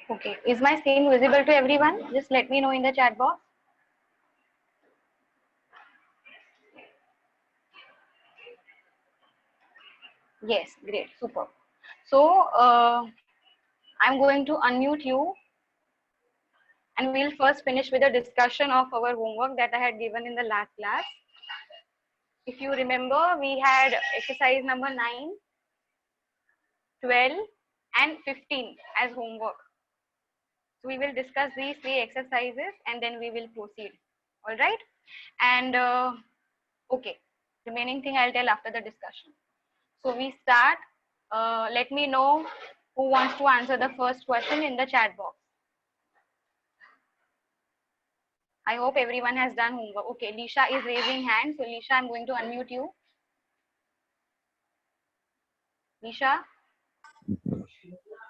Okay, is my screen visible to everyone? Just let me know in the chat box. Yes, great, super. So I'm going to unmute you, and we'll first finish with a discussion of our homework that I had given in the last class. If you remember, we had exercise number 9, 12, and 15 as homework. So we will discuss these 3 exercises and then we will proceed. All right. And okay, remaining thing I'll tell after the discussion. So we start. Let me know who wants to answer the first question in the chat box. I hope everyone has done homework. Okay, Lisha is raising hand. So Lisha, I'm going to unmute you. Lisha?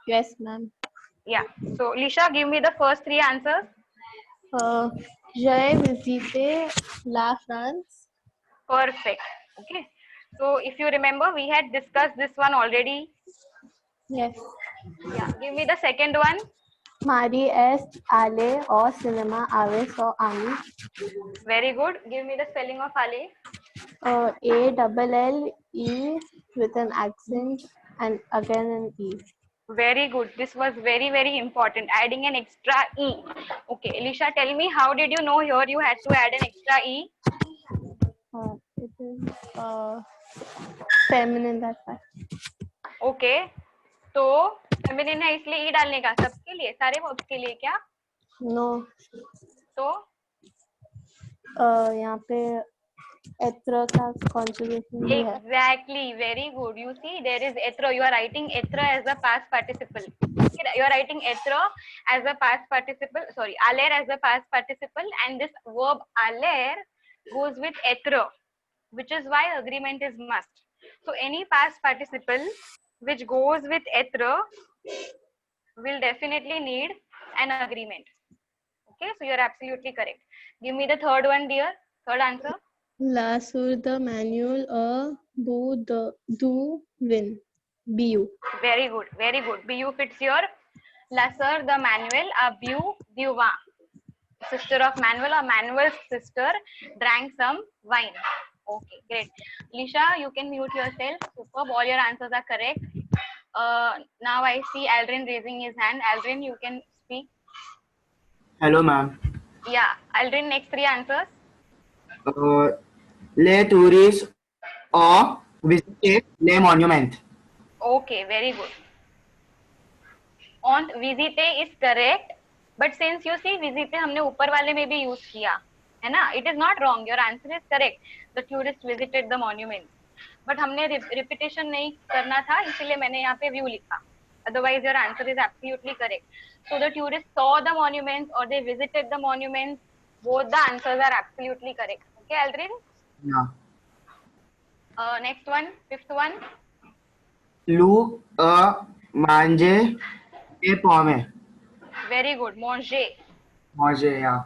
Yes, ma'am. Yeah. So Lisha, give me the first 3 answers. J'ai visité La France. Perfect. Okay. So if you remember, we had discussed this one already. Yes. Yeah. Give me the second one. Marie est allée au cinéma avec son ami. Very good. Give me the spelling of Ale. A-double-L-E with an accent and again an E. Very good. This was very, very important. Adding an extra E. Okay. Elisha, tell me, how did you know here you had to add an extra E? It is feminine, that's why. Okay. तो feminine है इसलिए ई डालने का सबके लिए सारे verbs के लिए क्या? No. तो यहाँ पे एत्र का conjugation भी है. Exactly. Very good. You see, there is etra. You are writing etra as a past participle. You are writing etra as a past participle. Sorry, aller as a past participle, and this verb aller goes with etra, which is why agreement is must. So any past participle which goes with etra will definitely need an agreement. Okay, so you are absolutely correct. Give me the third one, dear. Third answer. La sur the manual du win. BU. Very good, very good. BU fits your La sœur the Manuel, a bu duva. Sister of Manuel or Manuel's sister drank some wine. Okay, great. Lisha, you can mute yourself. Superb. All your answers are correct. Now I see Aldrin raising his hand. Aldrin, you can speak. Hello, ma'am. Yeah, Aldrin, next 3 answers. Les touristes or visiter les monuments. Okay, very good. On visite is correct, but since you see visite हमने ऊपर वाले में भी use किया है ना, it is not wrong. Your answer is correct. The tourist visited the monuments. But हमने repetition नहीं करना था, इसलिए मैंने यहाँ पे view लिखा. Otherwise, your answer is absolutely correct. So the tourists saw the monuments or they visited the monuments. Both the answers are absolutely correct. Okay, Aldrin? Yeah. Next one, fifth one. Lu manger et pomme. Very good. Manger. Manger, yeah.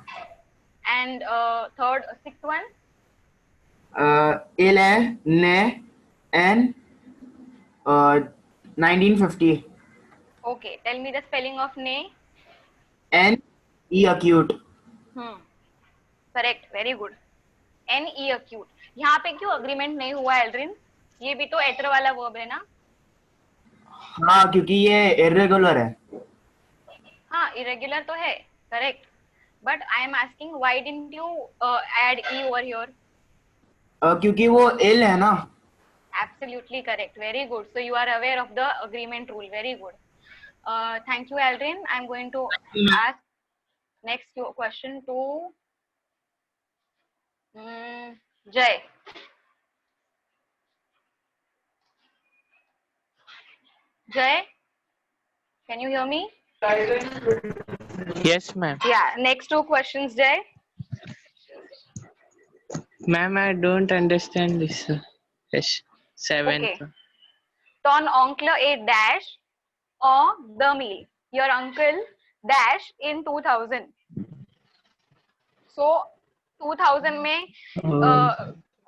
And third, sixth one. Il est né in 1950. Okay, tell me the spelling of ne. N-E acute. Correct, very good. N-E acute. यहाँ पे क्यों agreement नहीं हुआ Aldrin? ये भी तो एटर वाला verb है ना? हाँ, क्योंकि ये irregular है. हाँ, irregular तो है, correct. But I am asking why didn't you add E over here? क्योंकि वो ill है ना. Absolutely correct. Very good. So you are aware of the agreement rule. Very good. Thank you, Aldrin. I'm going to ask next question to Jay. Jay, can you hear me? Yes, ma'am. Yeah. Next 2 questions, Jay. Ma'am, I don't understand this. Yes, 7th. Okay. Ton oncle ate dash or the meal. Your uncle dash in 2000. So 2000 में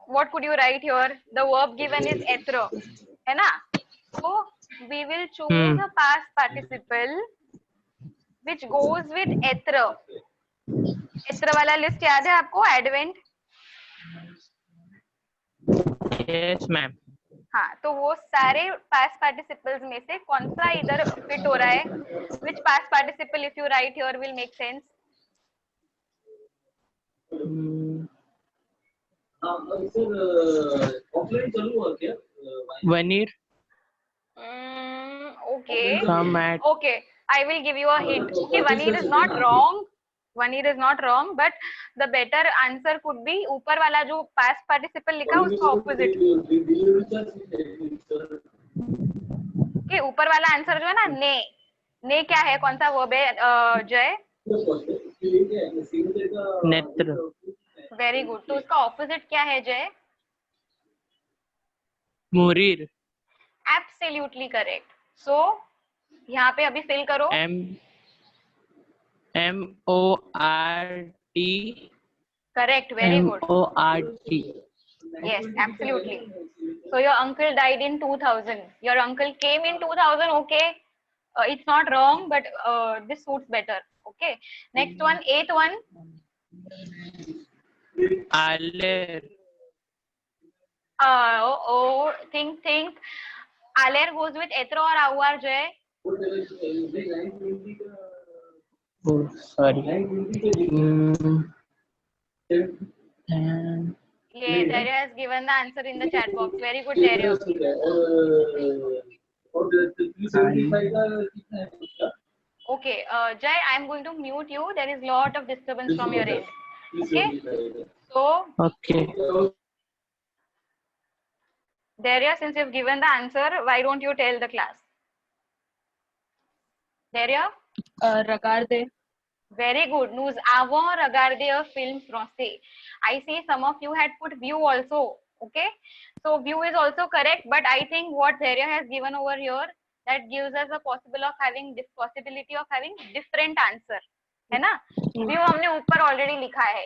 what could you write here? The verb given is etre, है ना? So we will choose a past participle which goes with एत्र. एत्र वाला list याद है आपको? Advent. Yes, ma'am. हाँ, तो वो सारे पास्ट पार्टिसिपल्स में से कौन सा इधर फिट हो रहा है? Which past participle if you write here will make sense? One year. Okay. Come at. Okay, I will give you a hint. Okay, one year is not wrong. One year is not wrong, but the better answer could be ऊपर वाला जो past participle लिखा उसका opposite. Okay, ऊपर वाला answer जो है ना ने. ने क्या है? कौन सा verb है जय? नेत्र. Very good. तो उसका opposite क्या है जय? मुरीर. Absolutely correct. So यहाँ पे अभी fill करो. MORT. Correct. Very good. MORT. Yes, absolutely. So your uncle died in 2000. Your uncle came in 2000. Okay, it's not wrong, but this suits better. Okay. Next one, eighth one. Aller. Think. Aller goes with etra or avar, Jay. Oh, sorry. Yeah, Dario has given the answer in the chat box. Very good, Dario. Okay, Jay, I'm going to mute you. There is a lot of disturbance from your end. Okay. So, Okay. Dario, since you've given the answer, why don't you tell the class? Dario? Regarder. Very good. Nous avons regardé a film français. I see some of you had put view also. Okay. So view is also correct, but I think what Dario has given over here, that gives us a possibility of having different answer. है ना? View हमने ऊपर already लिखा है.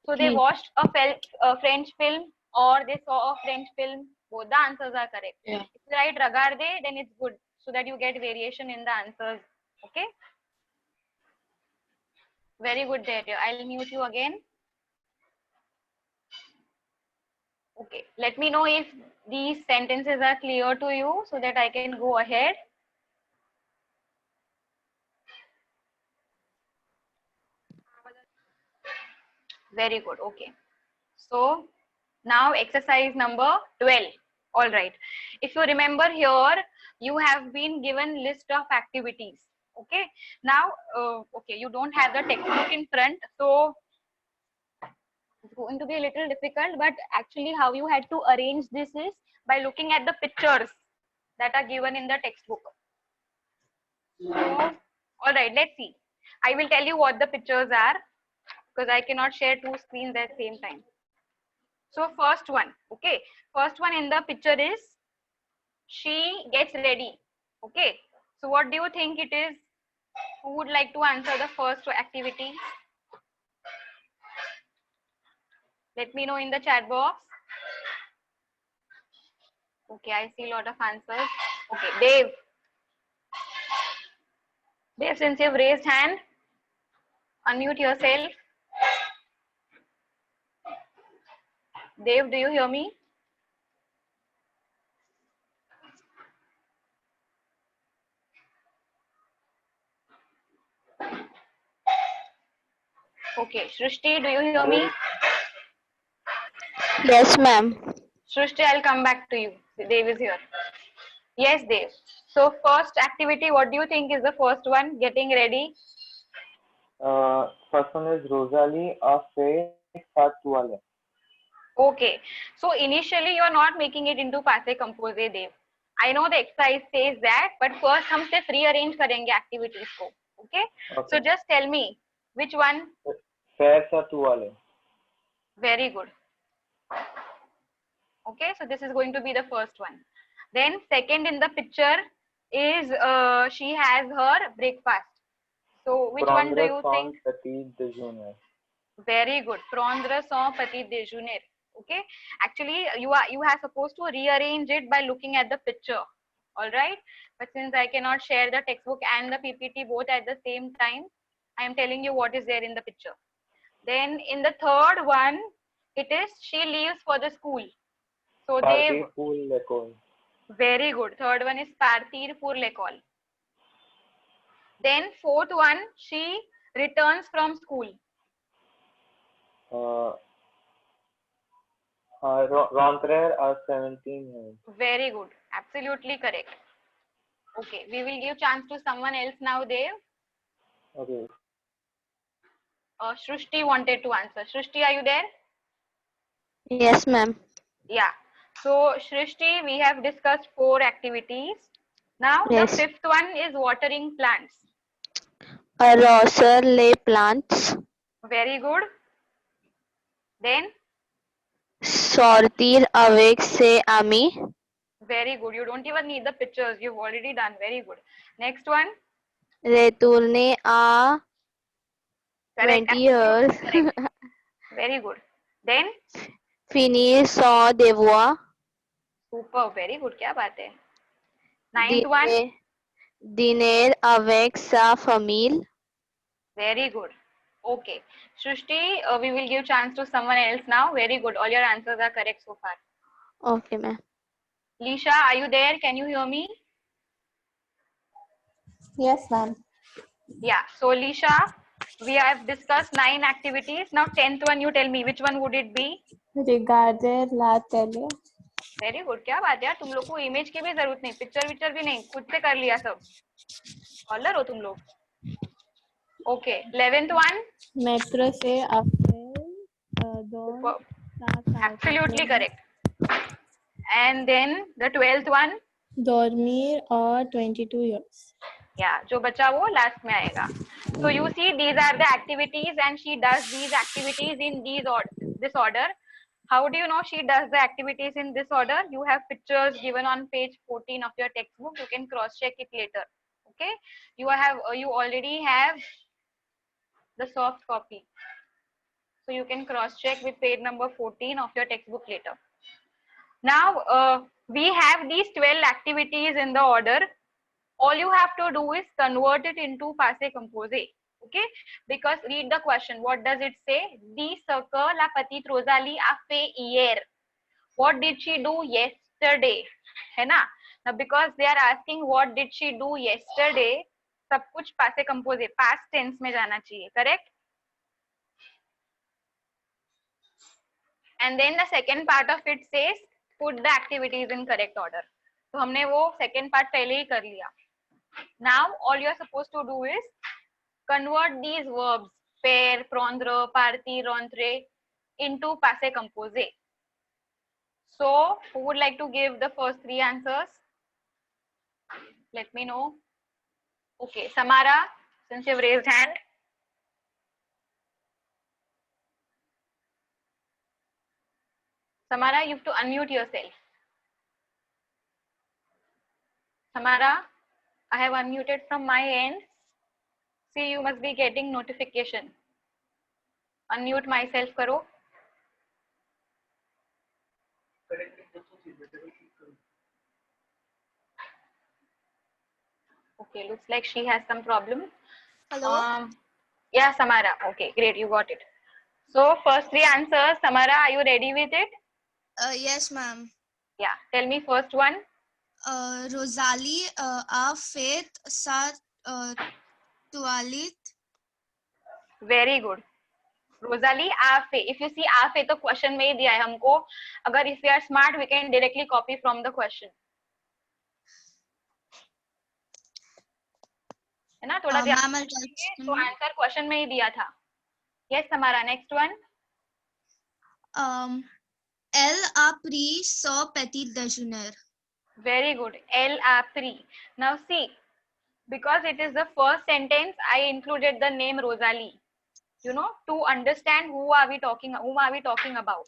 So they watched a French film or they saw a French film. Both the answers are correct. Yeah. If you write regarder, then it's good so that you get variation in the answers. Okay. Very good, Dario. I'll mute you again. Okay. Let me know if these sentences are clear to you so that I can go ahead. Very good. Okay. So now exercise number 12. All right. If you remember here, you have been given list of activities. Okay. Now, okay, you don't have the textbook in front, so it's going to be a little difficult, but actually how you had to arrange this is by looking at the pictures that are given in the textbook. So, all right, let's see. I will tell you what the pictures are because I cannot share two screens at the same time. So first one, okay. First one in the picture is she gets ready. Okay. So what do you think it is? Who would like to answer the first activity? Let me know in the chat box. Okay, I see a lot of answers. Okay, Dave. Dave, since you've raised hand, unmute yourself. Dave, do you hear me? Okay, Shrishti, do you hear me? Yes, ma'am. Shrishti, I'll come back to you. Dave is here. Yes, Dave. So first activity, what do you think is the first one? Getting ready. First one is Rosalie a fait sa toilette. Okay. So initially you are not making it into passé composé, Dave. I know the exercise says that, but first हम सिर्फ rearrange करेंगे activities को. Okay. So just tell me which one. Faire sa toilette. Very good. Okay. So this is going to be the first one. Then second in the picture is she has her breakfast. So which one do you think? Petit déjeuner. Very good. Prendre son petit déjeuner. Okay. Actually, you are supposed to rearrange it by looking at the picture. All right. But since I cannot share the textbook and the PPT both at the same time, I am telling you what is there in the picture. Then in the third one, it is she leaves for the school. So they, Partypool Lekol. very good. Third one is Partirpur Lekol. Then fourth one, she returns from school. Rentrer à 17 है. Very good. Absolutely correct. Okay, we will give chance to someone else now, Dev. Okay. Shrushti wanted to answer. Shrushti, are you there? Yes, ma'am. Yeah. So, Shrushti, we have discussed 4 activities. Now, Yes. the fifth one is watering plants. Arroser les plants. Very good. Then, Sortir avec ses amis. very good. You don't even need the pictures. You've already done. Very good. Next one. Retourner à Correct. 20 years. Correct. Very good. Then, Finir son devoir. super. Very good. क्या बात है? Ninth one. Dîner avec sa famille. Very good. Okay. Shrushti, we will give chance to someone else now. Very good. All your answers are correct so far. Okay, ma'am. Lisha, are you there? Can you hear me? Yes, ma'am. Yeah. So, Lisha, we have discussed 9 activities. Now, 10th one, you tell me which one would it be? Regarder la télé. Very good. क्या बात है यार, तुम लोग को image की भी जरूरत नहीं, पिक्चर विक्चर भी नहीं, खुद से कर लिया सब. कॉलर हो तुम लोग. ओके. 11th one. मेट्रो से अफेल दो. Absolutely correct. And then the 12th one. dormir और 22 years. या जो बचा वो लास्ट में आएगा. So you see, these are the activities and she does these activities in this order. How do you know she does the activities in this order? You have pictures given on page 14 of your textbook. You can cross check it later. Okay. You already have the soft copy. So you can cross check with page number 14 of your textbook later. Now we have these 12 activities in the order. All you have to do is convert it into passé composé. Okay, because read the question. What does it say? Dis que la petite Rosalie a fait hier. What did she do yesterday? है ना? Now because they are asking what did she do yesterday, सब कुछ passé composé, past tense में जाना चाहिए. Correct? And then the second part of it says put the activities in correct order. तो हमने वो second part पहले ही कर लिया. Now all you are supposed to do is convert these verbs faire, prendre, partir, rentrer into passé composé. So who would like to give the first 3 answers? Let me know. Okay, Samara, since you've raised hand. Samara, you have to unmute yourself. Samara, I have unmuted from my end. See, you must be getting notification. Unmute myself karo. Okay, looks like she has some problem. Hello. Yeah, Samara. Okay, great, you got it. So first 3 answers. Samara, are you ready with it? Yes, ma'am. Yeah, tell me first one. Rosalie a fait sa toilette. Very good. Rosalie a fait. If you see a fait, तो question में ही दिया है हमको. अगर if we are smart, we can directly copy from the question. है ना? थोड़ा ध्यान दीजिए. तो आंसर क्वेश्चन में ही दिया था. Yes, Samara. Next one. Elle a pris son petit déjeuner. Very good. Elle a pris. Now see, because it is the first sentence, I included the name Rosalie. You know, to understand whom are we talking about.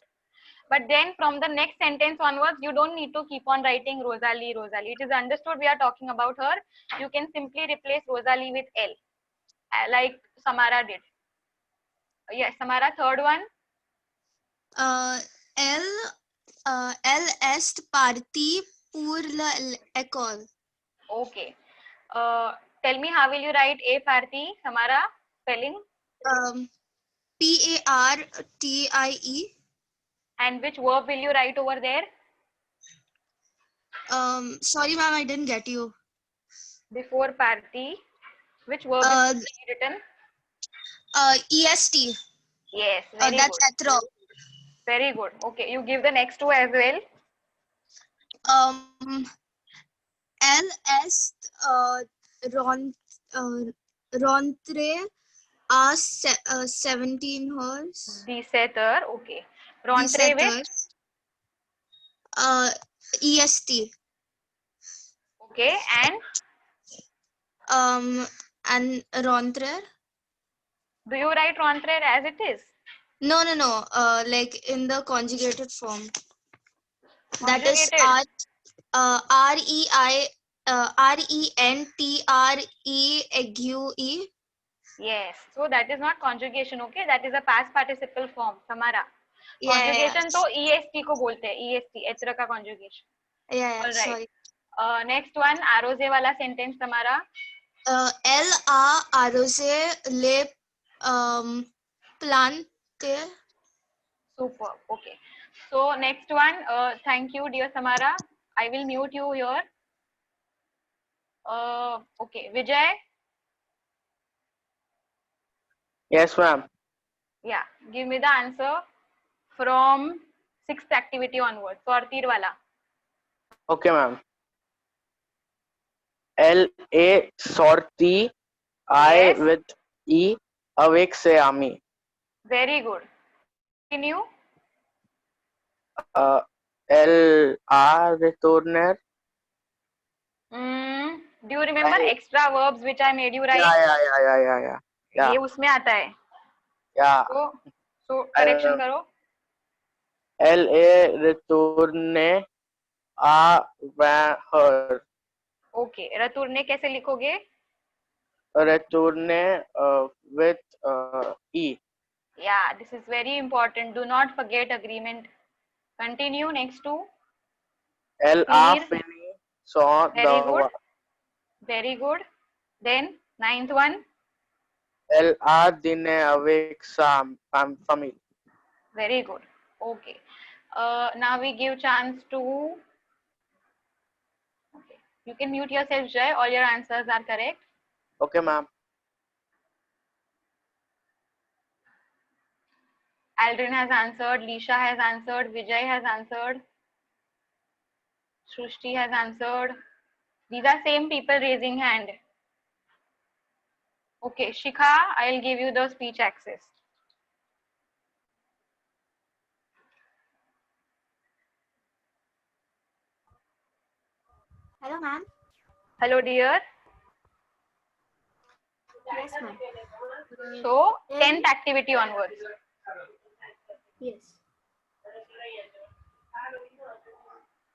But then from the next sentence onwards, you don't need to keep on writing Rosalie. It is understood we are talking about her. You can simply replace Rosalie with Elle, like Samara did. Yes, Samara, third one. Elle est partie pour l'école. Okay. Tell me, how will you write A Parthi? Samara, spelling. PARTIE. And which verb will you write over there? Sorry, ma'am, I didn't get you. Before Parthi, which verb Uh, is written? EST. Yes, very That's good. ethro. Very good. Okay, you give the next two as well. LS Ron Rontre 17 horse. Desetter. Okay. The Rontre with. EST. Okay, And Rontre. do you write Rontre as it is? No. Like in the conjugated form. That is Conjugated. RENTRE. Yes. So that is not conjugation. Okay, that is a past participle form. Samara. Conjugation Yes. तो EST को बोलते हैं. EST. एत्र का conjugation. Yeah. All right. Sorry. Next one. आरोजे वाला sentence Samara. Arose le plante. Super. Okay. So next one. Thank you, dear Samara. I will mute you here. Okay. Vijay. Yes, ma'am. Yeah. Give me the answer from sixth activity onwards. Sortir wala. Okay, ma'am. LA sorti, I Yes. with E, awake se ami. Very good. Continue. LA returner. Do you remember extra verbs which I made you write? Yeah. ये उसमें आता है. Yeah. So correction करो. LA returne a her. Okay. रतुरने कैसे लिखोगे? Returne with E. Yeah, this is very important. Do not forget agreement. Continue. Next two. LA Finir. fini saw Very the good. Very good. Then ninth one. LA dine awake sam family. Very good. Okay. Now we give chance to. Okay. You can mute yourself, Jay. All your answers are correct. Okay, ma'am. Aldrin has answered. Lisha has answered. Vijay has answered. Srushti has answered. These are same people raising hand. Okay, Shikha, I'll give you the speech access. Hello, ma'am. Hello, dear. Yes, ma'am. So, 10th activity onwards. Yes.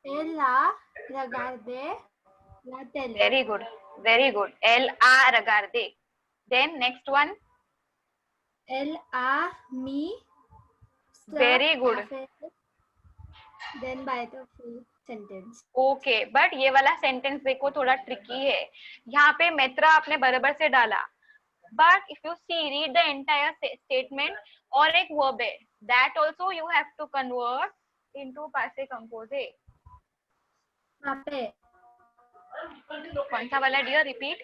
Ella regarde la tele. Very good. Very good. L-A regarde. Then next one. Ella me. Very good. Then by the full sentence. Okay, but ये वाला sentence देखो थोड़ा tricky है. यहाँ पे मेत्रा आपने बराबर से डाला. But if you see, read the entire statement और एक verb है. That also you have to convert into passé composé. यहाँ पे कौन सा वाला dear? Repeat.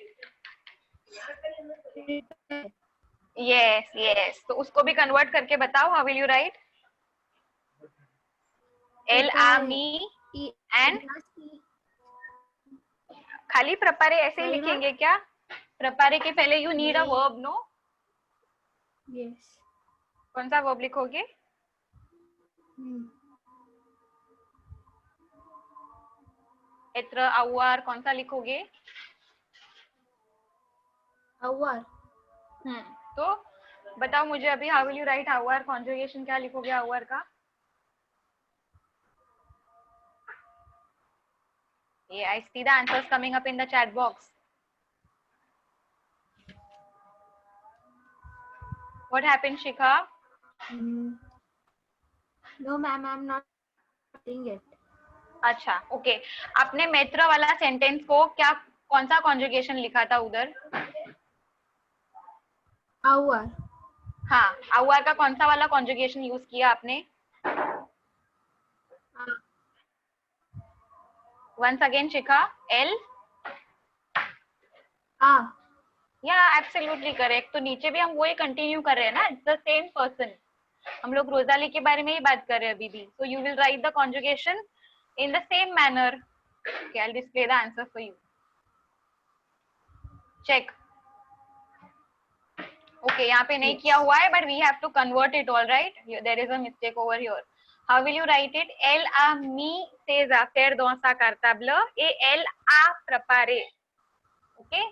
Yes. तो उसको भी convert करके बताओ. How will you write? L-A me and खाली प्रपारे ऐसे ही लिखेंगे क्या? प्रपारे के पहले you need a verb, no? Yes. कौन सा verb लिखोगे? एत्र आवर कौन सा लिखोगे? Hour. तो बताओ मुझे अभी how will you write hour? Conjugation क्या लिखोगे hour का? Yeah, I see the answers coming up in the chat box. What happened, Shikha? No, ma'am, I'm not doing it. अच्छा, okay. आपने मैत्र वाला सेंटेंस को क्या कौन सा कॉन्जुगेशन लिखा था उधर? Hour. हाँ, आवर का कौन सा वाला कॉन्जुगेशन यूज किया आपने? वंस अगेन शिखा, एल। या एब्सोल्युटली करेक्ट। तो नीचे भी हम वही कंटिन्यू कर रहे हैं ना, इट्स द सेम पर्सन। हम लोग रोजाली के बारे में ही बात कर रहे हैं अभी भी। So you will write the conjugation in the same manner. Okay, I will display the answer for you. Check. Okay, यहाँ पे नहीं किया हुआ है, but we have to convert it. All right, there is a mistake over here. How will you write it? El a mi seza perdonsa cartable e el a prepare. Okay,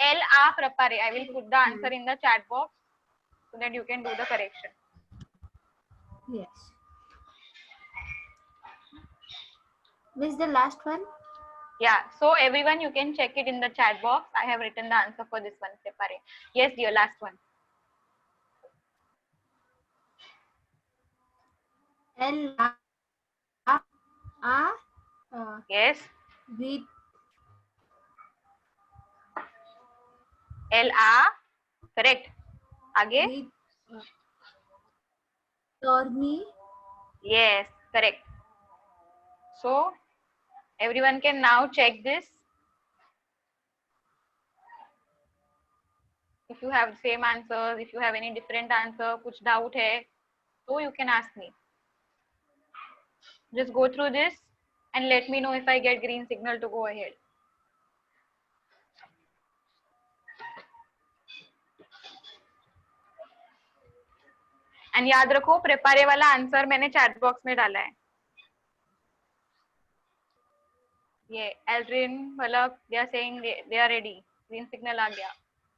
el a prepare. I will put the answer in the chat box so that you can do the correction. Yes. This is the last one. Yeah, so everyone, you can check it in the chat box. I have written the answer for this one. Prepare. Yes, dear, last one. L A Yes, with L A. Correct. आगे. with Stormy. Yes, correct. So everyone can now check this. If you have same answers, if you have any different answer, कुछ doubt है, so you can ask me. Just go through this and let me know if I get green signal to go ahead. And याद रखो, प्रिपेरे वाला answer मैंने chat box में डाला है। ये एल्ड्रिन मतलब they are saying they are ready. Green signal आ गया।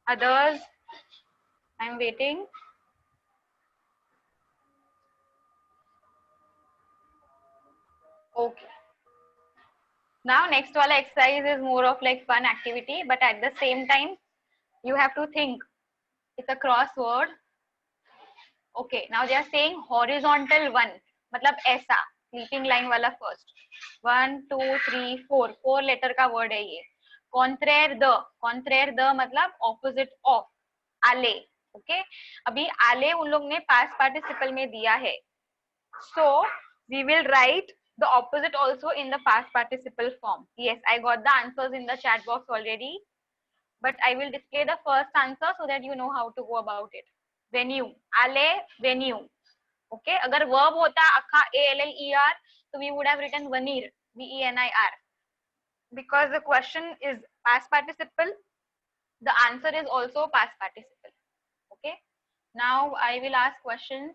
Others, I am waiting. Okay. Now next wala exercise is more of like fun activity, but at the same time you have to think. It's a crossword. Okay, now they are saying horizontal one, मतलब ऐसा sleeping line वाला first. 1 2 3 4 4 letter का word है ये. Contraire the मतलब opposite of. आले. Okay, अभी आले उन लोग ने past participle में दिया है. So we will write the opposite also in the past participle form. Yes, I got the answers in the chat box already, but I will display the first answer so that you know how to go about it. Venue, ale venue. Okay, अगर verb होता अखा ALLER, so we would have written venir, VENIR. Because the question is past participle, the answer is also past participle. Okay, now I will ask questions.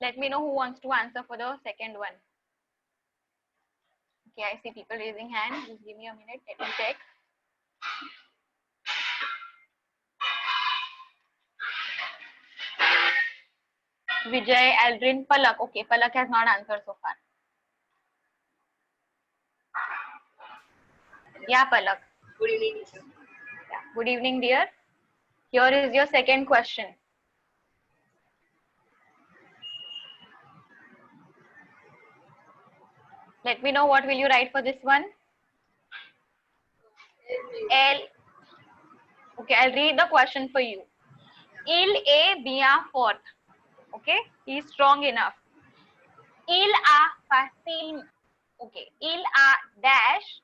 Let me know who wants to answer for the second one. Okay, I see people raising hands. Just give me a minute. Let me check. Vijay, Aldrin, Palak. Okay, Palak has not answered so far. Yeah, Palak. Good evening, teacher. Yeah. Good evening, dear. Here is your second question. Let me know what will you write for this one. L. Okay, I'll read the question for you. Il est bien fort. Okay, he is strong enough. Il a facile. Okay, il a dash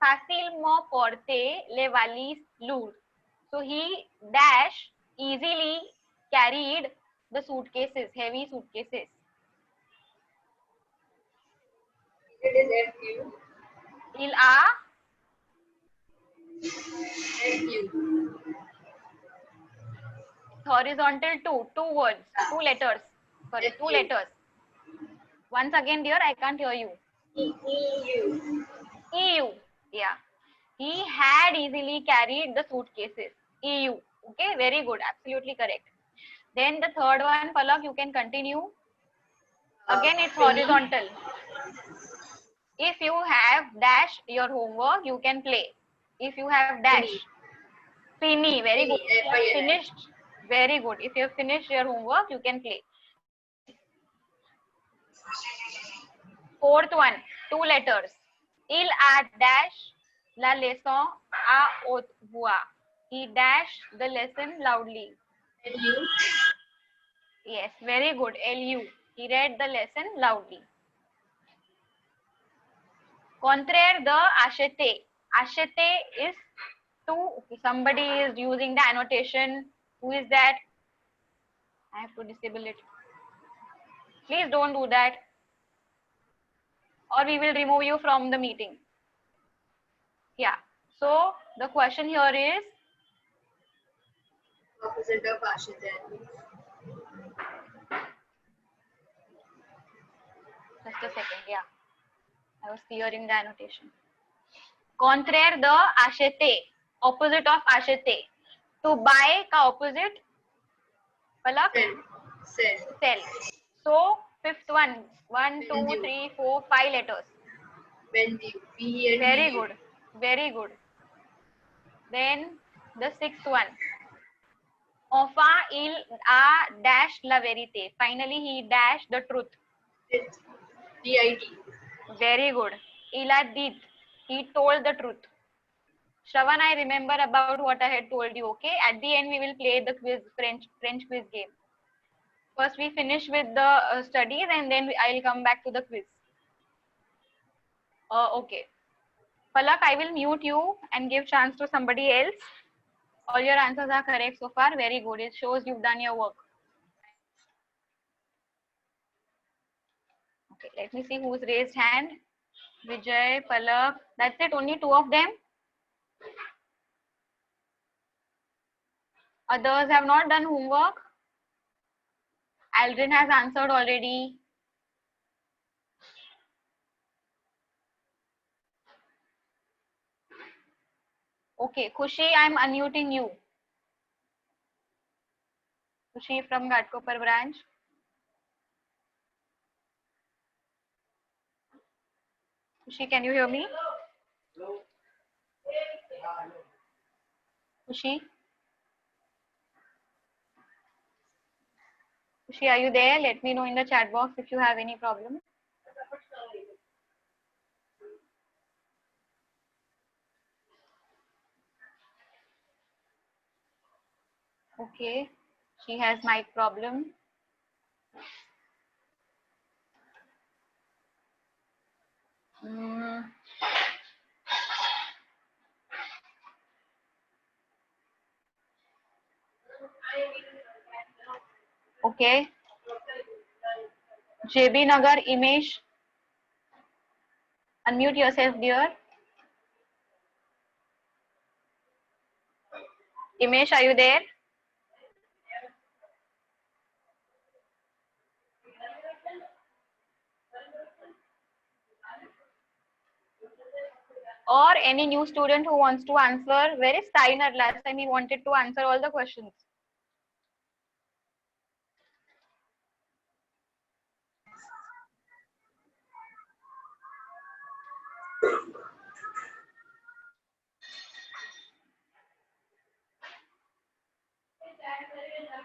facilement porté les valises lourdes. So he dash easily carried the suitcases, heavy suitcases. It is FU. Il a FU. horizontal two words, two letters. Sorry, two letters. Once again, dear, I can't hear you. EU. EU. Yeah. He had easily carried the suitcases. EU. Okay, very good. Absolutely correct. Then the third one, Palak, you can continue. Again, it's horizontal. If you have dash your homework, you can play. If you have dash, fini, very good. If you have finished, very good. If you have finished your homework, you can play. Fourth one, two letters. Il a dash La leçon a haute voix. He dashed the lesson loudly. LU. Yes, very good. LU. He read the lesson loudly. Contraire the acheter. Acheter is to, somebody is using the annotation. Who is that? I have to disable it. Please don't do that, or we will remove you from the meeting. Yeah. So the question here is, Opposite of Ashita. just a second. Yeah, I was clearing the annotation. Contraire the acheter. Opposite of acheter. To buy का opposite, Palak? Sell. Sell. So fifth one. 1, 2, Vendue. 3, 4, 5 letters. Vendue. V and Very U. good. Very good. Then the sixth one. Enfin il a dashed la vérité. Finally he dashed the truth. It. DIT. Very good. Il a dit. He told the truth. Shravan, I remember about what I had told you. Okay. At the end we will play the quiz, French quiz game. First we finish with the studies and then I'll come back to the quiz. Okay. Palak, I will mute you and give chance to somebody else. All your answers are correct so far. Very good. It shows you've done your work. Okay, let me see who's raised hand. Vijay, Palak. That's it. Only two of them. Others have not done homework. Aldrin has answered already. Okay, Khushi, I'm unmuting you. Khushi from Ghatkopar branch. Khushi, can you hear me? Khushi? Khushi, are you there? Let me know in the chat box if you have any problem. Okay, she has mic problem. Hmm. Okay. JB Nagar, Imesh. Unmute yourself, dear. Imesh, are you there? Or any new student who wants to answer. Where is Steiner? Last time he wanted to answer all the questions.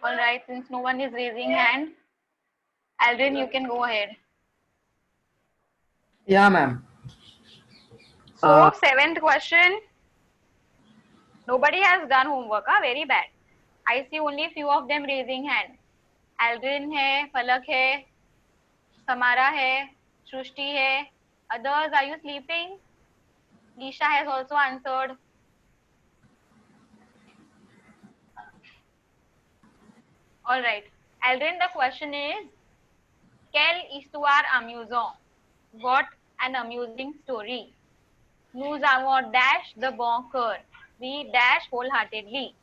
All right, since no one is raising hand, Aldrin, you can go ahead. Yeah, ma'am. So, seventh question. Nobody has done homework, huh? Very bad. I see only few of them raising hand. Aldrin hai, Palak hai, Samara hai, Srushti hai. Others, are you sleeping? Lisha has also answered. All right. Aldrin, the question is, quelle histoire amusante? What an amusing story. Nous avons dash the bon cœur. We dash wholeheartedly.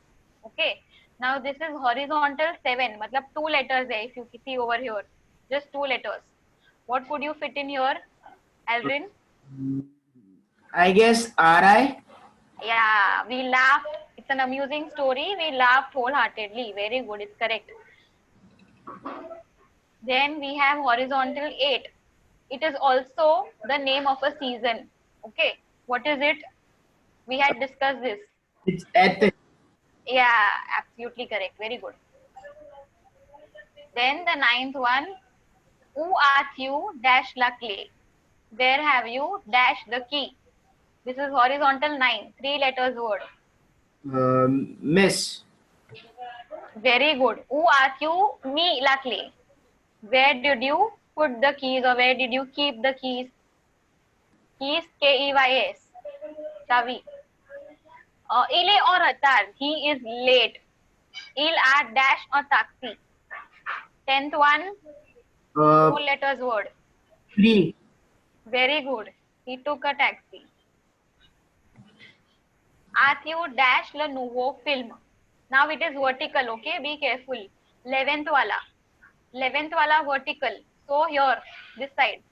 Okay. Now this is horizontal 7. Matlab 2 letters hai if you see over here. Just 2 letters. What could you fit in here, Aldrin? I guess RI. Yeah, we laughed. It's an amusing story. We laughed wholeheartedly. Very good. It's correct. Then we have horizontal 8. It is also the name of a season. Okay. What is it? We had discussed this. It's at Yeah, absolutely correct. Very good. Then the ninth one. Où as-tu dash la clé? Where have you dash the key? This is horizontal 9. 3 letters word. Miss. Very good. Who asked you? Me, luckily. Where did you put the keys or where did you keep the keys? Keys, Keys. Chavi. Ile or atar. He is late. Il a dash or taxi. 10th one. 4 letters word. Free. Very good. He took a taxi. Athiu dash le nouveau film. Now it is vertical, okay? Be careful. 11th wala. 11th wala vertical. So here, this side.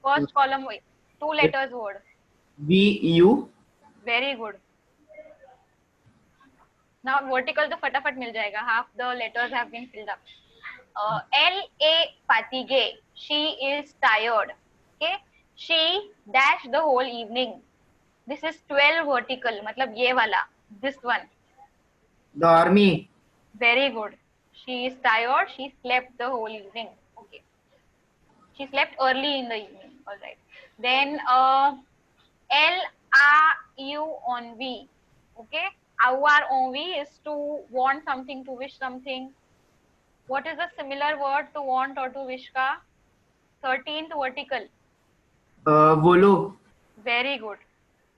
First column, 2 letters word. VU. Very good. Now vertical to fatafat mil jayega. Half the letters have been filled up. L.A. fatigue. She is tired. Okay? She dash the whole evening. This is 12 vertical. Matlab ye wala. This one. The army. Very good. She is tired. She slept the whole evening. Okay. She slept early in the evening. All right. Then L-A-U on V. Okay. Avoir on V is to want something, to wish something. What is the similar word to want or to wish ka? 13th vertical. Volo. Very good.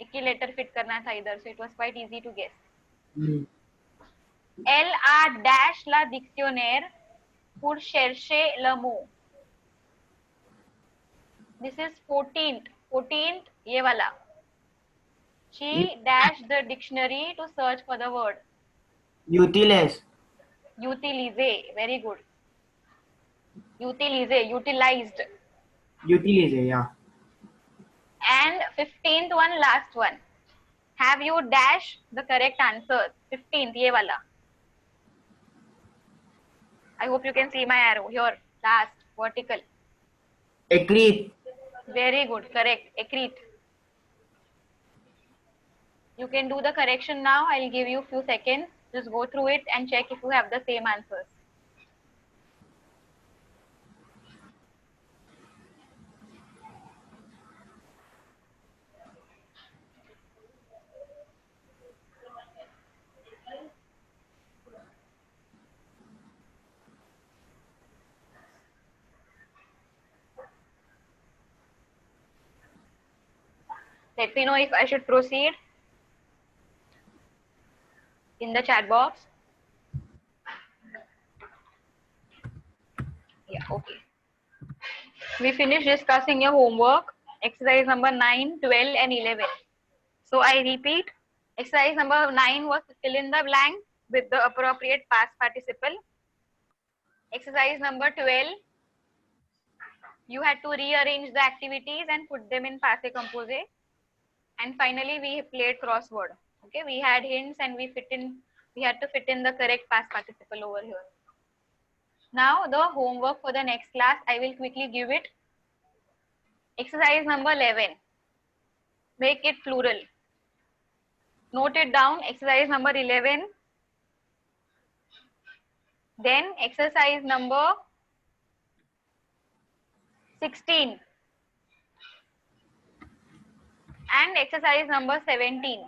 एक ही letter fit करना था इधर, so it was quite easy to guess. Elle a dash la dictionnaire pour chercher le mot. This is 14th. 14th, ये वाला. She dashed the dictionary to search for the word. Utilize. Utilize. Very good. Utilize. Utilized. Utilize, yeah. And 15th one, last one. Have you dash the correct answer? 15th, ये वाला. I hope you can see my arrow here. Last, vertical. Accrete. Very good. Correct. Accrete. You can do the correction now. I'll give you a few seconds. Just go through it and check if you have the same answers. Let me know if I should proceed in the chat box. Yeah, okay. We finished discussing your homework, exercise number 9, 12 and 11. So I repeat, exercise number 9 was to fill in the blank with the appropriate past participle. Exercise number 12, you had to rearrange the activities and put them in passé composé. And finally, we played crossword. Okay, we had hints and we had to fit in the correct past participle over here. Now the homework for the next class, I will quickly give it. Exercise number 11. Make it plural. Note it down. Exercise number 11. Then exercise number 16. And exercise number 17.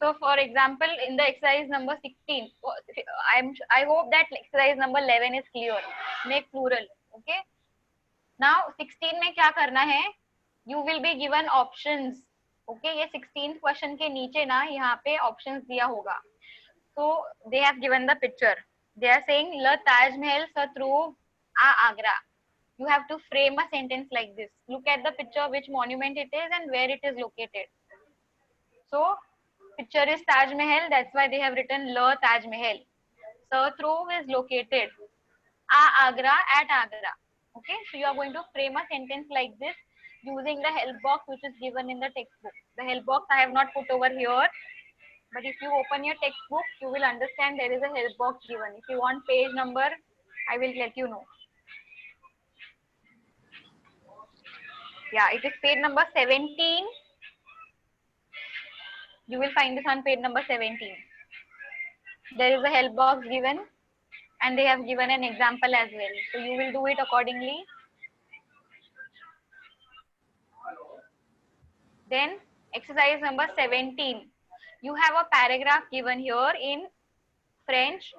So for example, in the exercise number 16, I hope that exercise number 11 is clear. Make plural. Okay. Now 16 में क्या करना है? You will be given options. Okay, ये 16th question के नीचे ना यहाँ पे options दिया होगा. So they have given the picture. They are saying Le Taj Mahal se trouve à Agra. You have to frame a sentence like this. Look at the picture, which monument it is and where it is located. So picture is Taj Mahal. That's why they have written Le Taj Mahal. Se trouve is located à Agra, at Agra. Okay, so you are going to frame a sentence like this using the help box which is given in the textbook. The help box I have not put over here, but if you open your textbook, you will understand there is a help box given. If you want page number, I will let you know. Yeah, it is page number 17. You will find this on page number 17. There is a help box given and they have given an example as well. So you will do it accordingly. Then exercise number 17. You have a paragraph given here in French.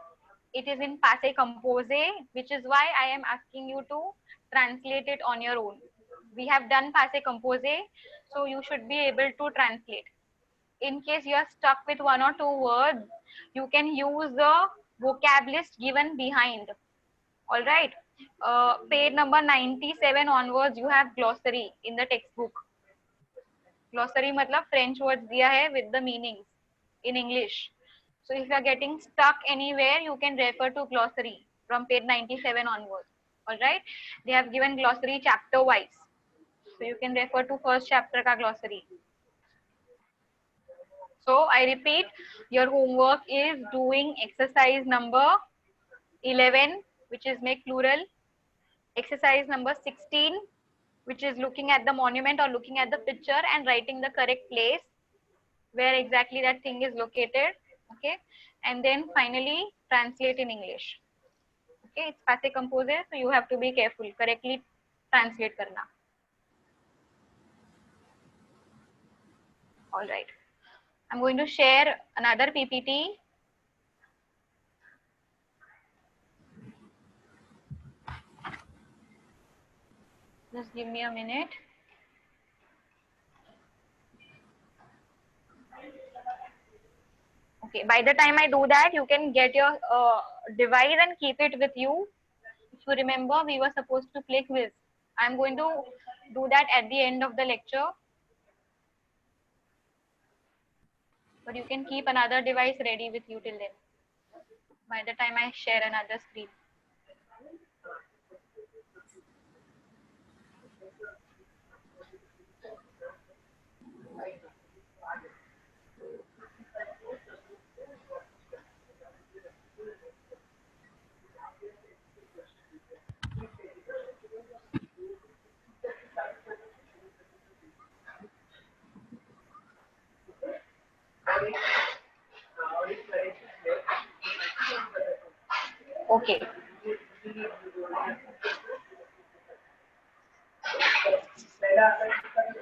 It is in passé composé, which is why I am asking you to translate it on your own. We have done passé composé, so you should be able to translate. In case you are stuck with one or two words, you can use the vocab list given behind. All right. Page number 97 onwards, you have glossary in the textbook. Glossary मतलब French words दिया है with the meanings in English. So if you are getting stuck anywhere, you can refer to glossary from page 97 onwards. All right. They have given glossary chapter wise. So you can refer to first chapter ka glossary. So I repeat, your homework is doing exercise number 11, which is make plural. Exercise number 16, which is looking at the monument or looking at the picture and writing the correct place where exactly that thing is located. Okay. And then finally translate in English. Okay. It's passé composé, so you have to be careful. Correctly translate karna. All right. I'm going to share another PPT. Just give me a minute. Okay, by the time I do that, you can get your device and keep it with you. If you remember, we were supposed to play quiz. I'm going to do that at the end of the lecture. But you can keep another device ready with you till then. By the time I share another screen. Okay.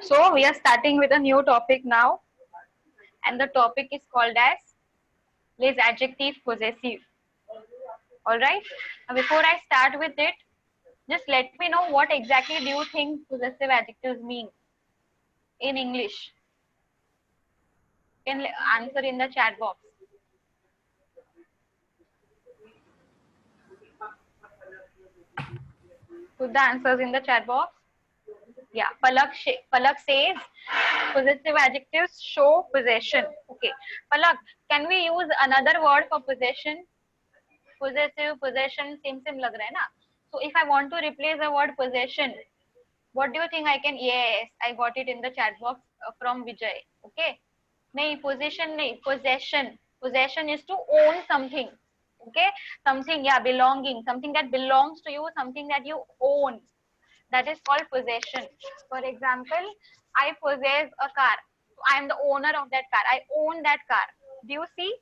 So we are starting with a new topic now, and the topic is called as les adjectifs possessive. All right. Now before I start with it, just let me know what exactly do you think possessive adjectives mean in English. You can answer in the chat box. Put the answers in the chat box. Yeah, Palak says possessive adjectives show possession. Okay, Palak, can we use another word for possession? Possessive, possession, same lag raha hai na? So if I want to replace the word possession, what do you think I can? Yes, I got it in the chat box from Vijay. Okay, nahi possession nahi, possession. Possession is to own something. Okay, something, yeah, belonging, something that belongs to you, something that you own. That is called possession. For example, I possess a car. I am the owner of that car. I own that car. Do you see?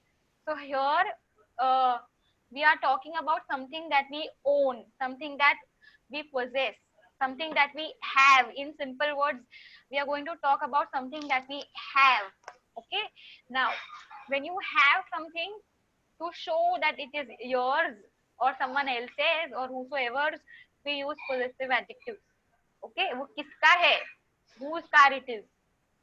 So here we are talking about something that we own, something that we possess, something that we have. In simple words, we are going to talk about something that we have. Okay. Now, when you have something, to show that it is yours or someone else's or whosoever's, we use possessive adjectives. Okay, वो किसका है? Whose car it is?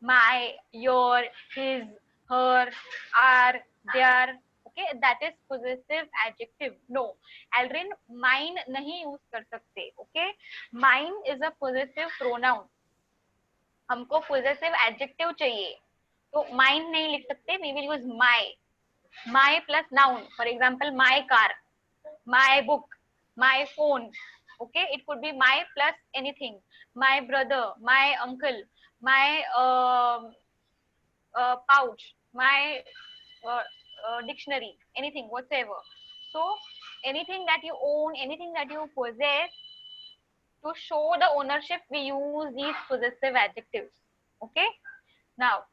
My, your, his, her, our, their. Okay, that is possessive adjective. No, Aldrin, mine नहीं use कर सकते. Okay, mine is a possessive pronoun. हमको possessive adjective चाहिए. तो mine नहीं लिख सकते. We will use my. My plus noun. For example, my car, my book, my phone. Okay, it could be my plus anything. My brother, my uncle, my pouch, my dictionary, anything whatsoever. So anything that you own, anything that you possess, to show the ownership, we use these possessive adjectives. Okay. Now,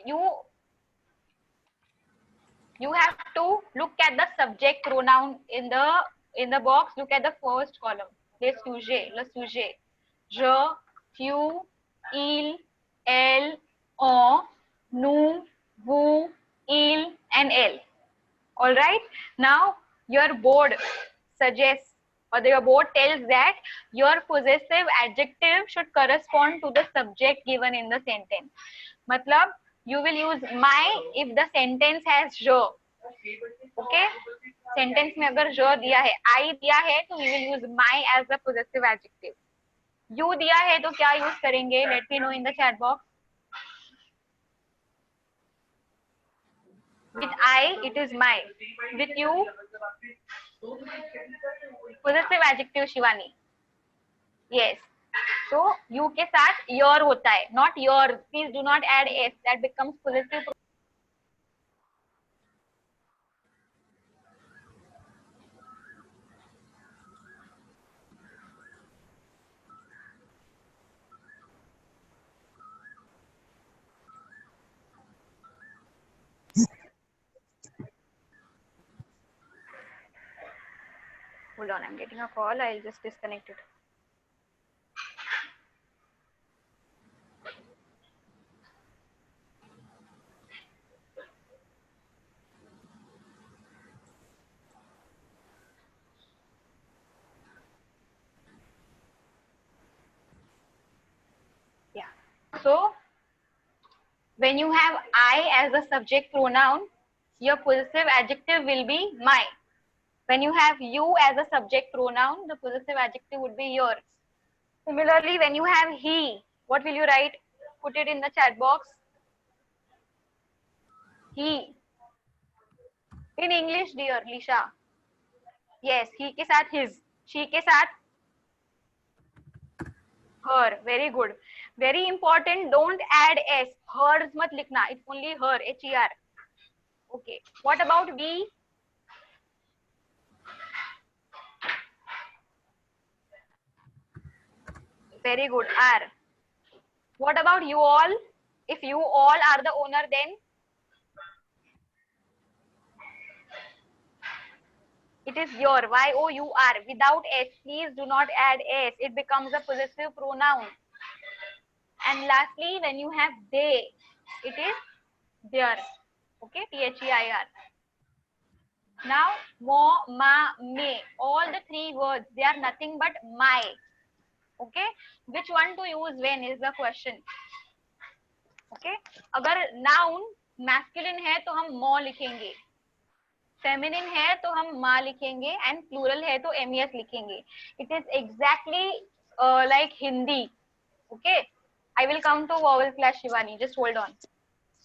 you have to look at the subject pronoun in the box. Look at the first column. Le sujet, je, tu, il, L, O, Nu, Vu, Il, and L. All right. Now your board suggests, or your board tells that your possessive adjective should correspond to the subject given in the sentence. Matlab, you will use my if the sentence has je. Okay. Sentence में अगर je दिया है, I दिया है, तो we will use my as the possessive adjective. You दिया है तो क्या use करेंगे? Let me know in the chat box. With I, it is my. With you, possessive adjective Shivani. Yes. So you के साथ your होता है, not your. Please do not add s. That becomes possessive. Hold on, I'm getting a call. I'll just disconnect it. Yeah. So when you have I as the subject pronoun, your possessive adjective will be my. When you have you as a subject pronoun, the possessive adjective would be your. Similarly, when you have he, what will you write? Put it in the chat box. He. In English, dear Lisha. Yes, he के साथ his. She के साथ her. Very good. Very important. Don't add s. Hers मत लिखना. It's only her. H-E-R. Okay. What about we? Very good. R. What about you all? If you all are the owner, then it is your. Y-O-U-R. Without s. Please do not add s. It becomes a possessive pronoun. And lastly, when you have they, it is their. Okay, T-H-E-I-R. Now, mo, ma, me, all the three words, they are nothing but my. Okay, which one to use when is the question. Okay, अगर noun masculine है तो हम mo लिखेंगे, feminine है तो हम ma लिखेंगे, and plural है तो mes लिखेंगे. It is exactly like Hindi. Okay, I will come to vowel class Shivani. Just hold on.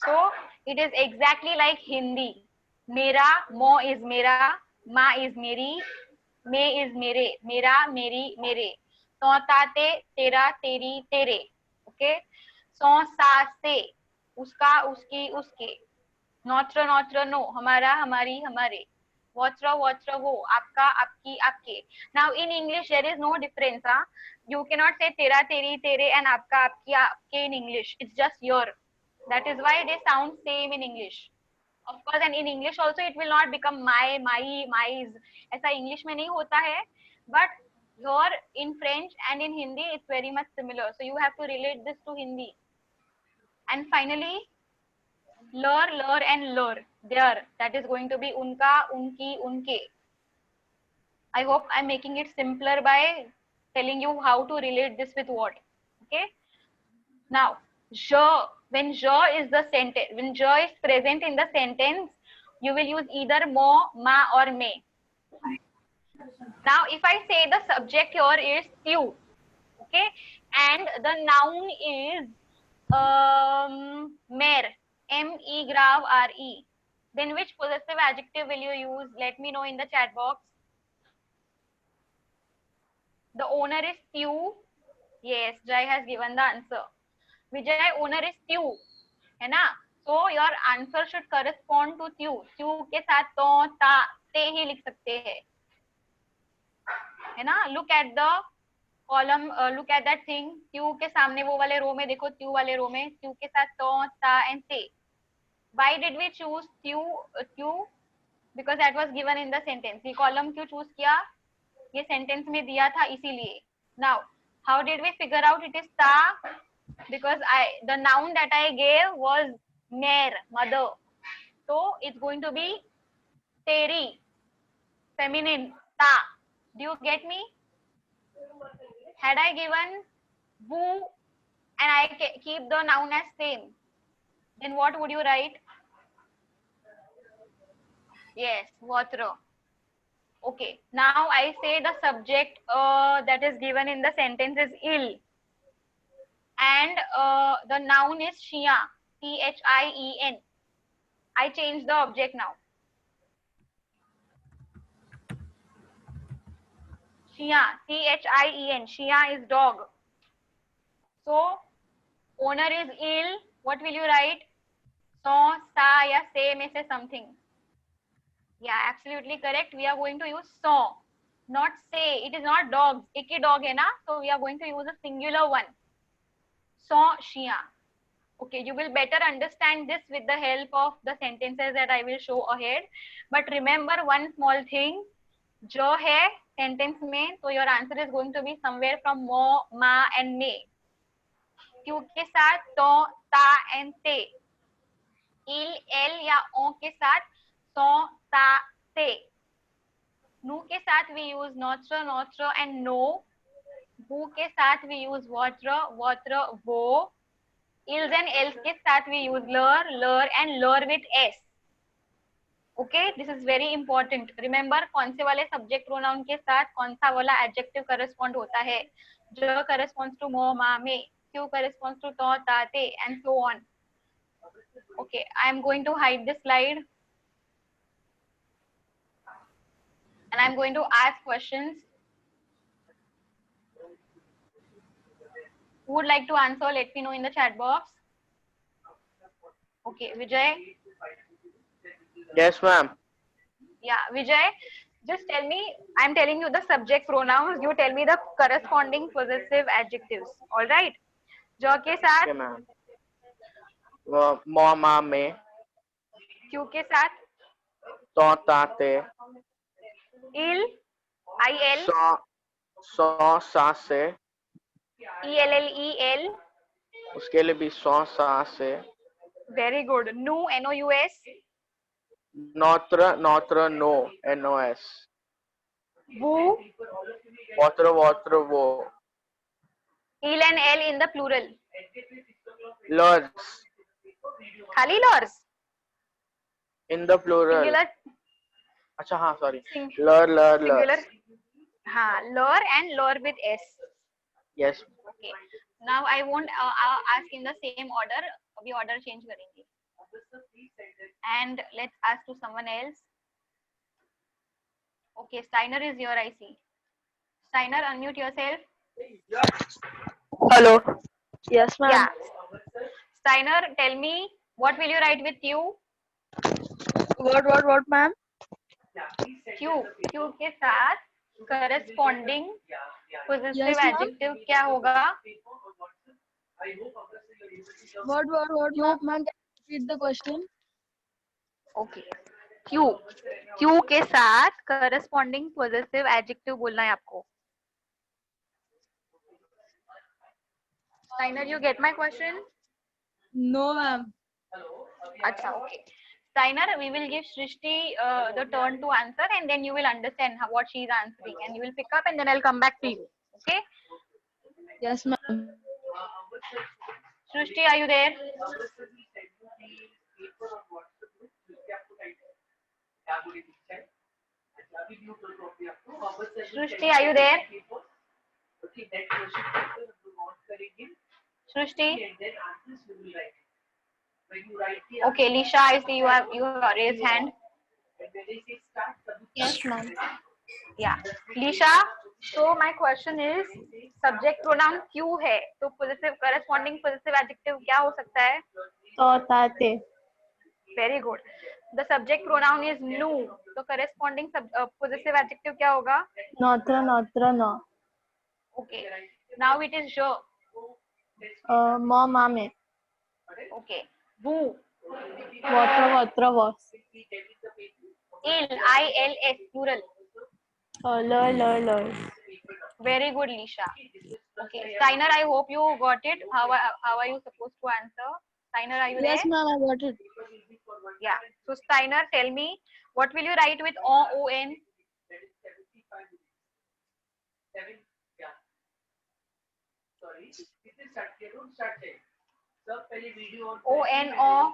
So it is exactly like Hindi. Mera, mo is mera, ma is meri, me is mere, mera, meri, mere. So tate, tera, teri, tere. Okay. So sa se, uska, uski, uske. Notre, notre, no. Hamara, hamari, hamare. Votre, votre, wo. Aapka, aapki, aapke. Now in English there is no difference. Huh? You cannot say tera, teri, tere and aapka, aapki, aapke in English. It's just your. That is why they sound same in English. Of course, and in English also it will not become my, my's. ऐसा English में नहीं होता है. But here in French and in Hindi it's very much similar. So you have to relate this to Hindi. And finally, lur, lur and lur. There. That is going to be unka, unki, unke. I hope I'm making it simpler by telling you how to relate this with what. Okay. Now, je. When je is the sentence, when je is present in the sentence, you will use either mo, ma or me. Now, if I say the subject here is you, okay, and the noun is mer, M-E-R-E, then which possessive adjective will you use? Let me know in the chat box. The owner is you. Yes, Jai has given the answer. Vijay, owner is you, है ना? So your answer should correspond to you. You के साथ तो, ता, ते ही लिख सकते हैं, है ना? Look at the column, look at that thing. You के सामने वो वाले रो में देखो, you वाले रो में, you के साथ तो, ता and te. Why did we choose you? Because that was given in the sentence. ये column क्यों choose किया? ये sentence में दिया था इसीलिए. Now, how did we figure out it is ta? because the noun that I gave was mare, mother. So it's going to be teri, feminine, ta. Do you get me? Had I given bu and I keep the noun as same, then what would you write? Yes, vatra. Okay, now I say the subject that is given in the sentence is ill, and the noun is Shien, Chien. I change the object now. Shien, Chien. Shien is dog. So owner is ill. What will you write? So, sa, ya, se, may say something. Yeah, absolutely correct. We are going to use so, not say. It is not dogs. Iki dog hai na? So we are going to use a singular one. So, Shien. Okay, you will better understand this with the help of the sentences that I will show ahead. But remember one small thing. Jo hai sentence mein, so your answer is going to be somewhere from mo, ma and me. Q के साथ तो, ta and te. Il, el या o के साथ so, ta, te. Nu के साथ we use notre, notre and no. Bu के साथ we use votre, votre, vo. Ils and els के साथ we use lur, lur and lur with s. Okay, this is very important. Remember कौन से वाले subject pronoun के साथ कौन सा वाला adjective correspond होता है. Jo corresponds to mo, ma, me. Q corresponds to to, ta, te and so on. Okay, I am going to hide this slide. And I am going to ask questions. Who would like to answer? Let me know in the chat box. Okay, Vijay. Yes, ma'am. Yeah, Vijay, just tell me, I'm telling you the subject pronouns, you tell me the corresponding possessive adjectives. All right? Jo के साथ, Okay, ma'am. Mo, ma, me. Q के साथ, To, ta, te. il, il, So, sa, se. ell, उसके लिए भी सौ सा से. very good. Nu, nous, Notre, notre, no, nos. vous, Votre, wo. il and l in the plural. Lurs, Khali lors, in the plural. singular, अच्छा हाँ sorry. Sing- Lur, singular. lurs. हाँ, lor and lor with s. Yes. Okay. Now I won't ask in the same order. We order change करेंगे. And let's ask to someone else. Okay, Steiner is here, I see. Steiner, unmute yourself. Hello. Yes, ma'am. Yeah. Steiner, tell me, what will you write with you? What, ma'am? Q. Q के साथ corresponding possessive Yes, ma'am. adjective क्या होगा? What, ma'am? Can you repeat the question? Okay. Q. Q के साथ corresponding possessive adjective बोलना है आपको. Steiner, you get my question? No, ma'am. Acha, okay. Steiner, we will give Srishti the turn to answer, and then you will understand what she is answering, and you will pick up, and then I'll come back to you. Okay? Yes, ma'am. Srishti, are you there? Srishti, are you there? Srishti? Okay, Lisha, I see you have raised hand. Yes, ma'am. Yeah, Lisha. So my question is, subject pronoun Q है, तो possessive corresponding possessive adjective क्या हो सकता है? So, tate. Very good. The subject pronoun is nu, तो corresponding possessive adjective क्या होगा? Notre, no. Okay. Now it is je. Mo, ma, me. Okay. Vous. Votre, was. Il, plural. Lurs. Very good, Lisha. Okay, Steiner, I hope you got it. How are you supposed to answer? Steiner, are you Yes, there? ma'am, I got it. Yeah. So Steiner, tell me, what will you write with O-O-N? O-N-O.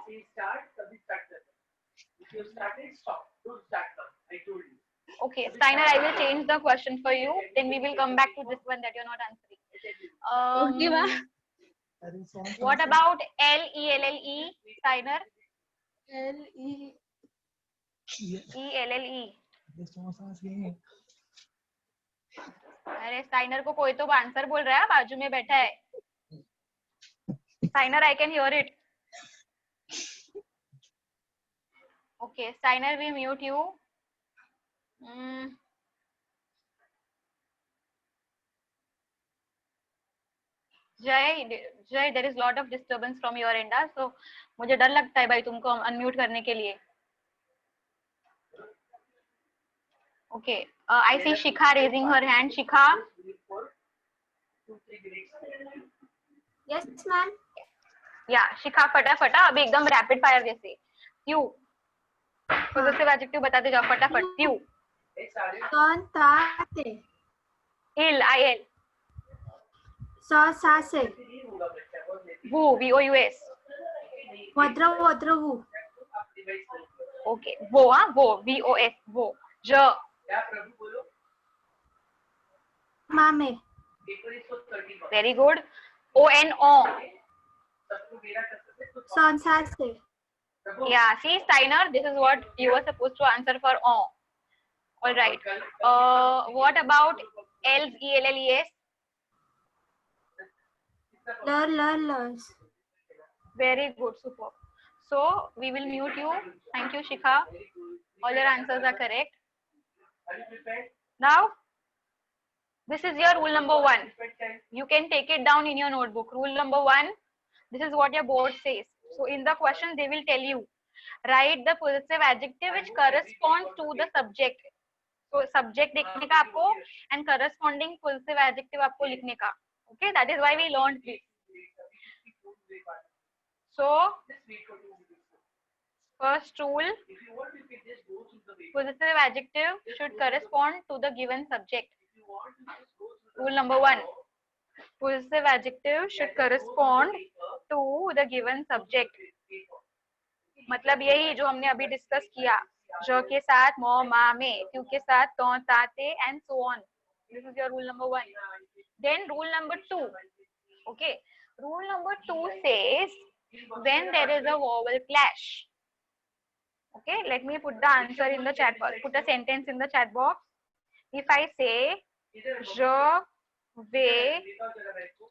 Okay, Steiner, I will change the question for you. Then we will come back to this one that you're not answering. Okay, ma'am. What about L-E-L-L-E, Steiner? L-E. E-L-L-E. अरे Steiner को कोई तो answer बोल रहा है, बाजू में बैठा है. Steiner, I can hear it. Okay, Steiner, we mute you. Jay, there is lot of disturbance from your end, so मुझे डर लगता है भाई तुमको unmute करने के लिए. Okay, I see Shikha raising her hand. Shikha. Yes, ma'am. Yeah, Shikha, फटाफट अभी एकदम रैपिड फायर जैसे. Few. पॉजिटिव एडजेक्टिव बताते जाओ फटाफट. Few. Contate. Il, I-L. Sase. Woo, V-O-U-S. Vadravu. Okay, वो हाँ वो V-O-S वो. J. Mame. Very good. O-N-O. Sonsase. Yeah, see Steiner, this is what you were supposed to answer for O. All right. What about L-E-L-L-E-S? Lurs. Very good, super. So we will mute you. Thank you, Shikha. All your answers are correct. Now, this is your rule number 1. You can take it down in your notebook. Rule number 1. This is what your board says. So in the question, they will tell you, write the possessive adjective which corresponds to the subject. So subject लिखने का आपको and corresponding possessive adjective आपको लिखने का. Okay, that is why we learned this. So first rule, possessive adjective should correspond to the given subject. Rule number 1, possessive adjective should correspond to the given subject. मतलब यही जो हमने अभी discuss किया, जो के साथ मो मा में, त्यू के साथ तो ताते and so on. This is your rule number 1. Then rule number 2. Okay, rule number 2 says when there is a vowel clash. Okay, let me put the answer in the chat box. Put a sentence in the chat box. If I say je vais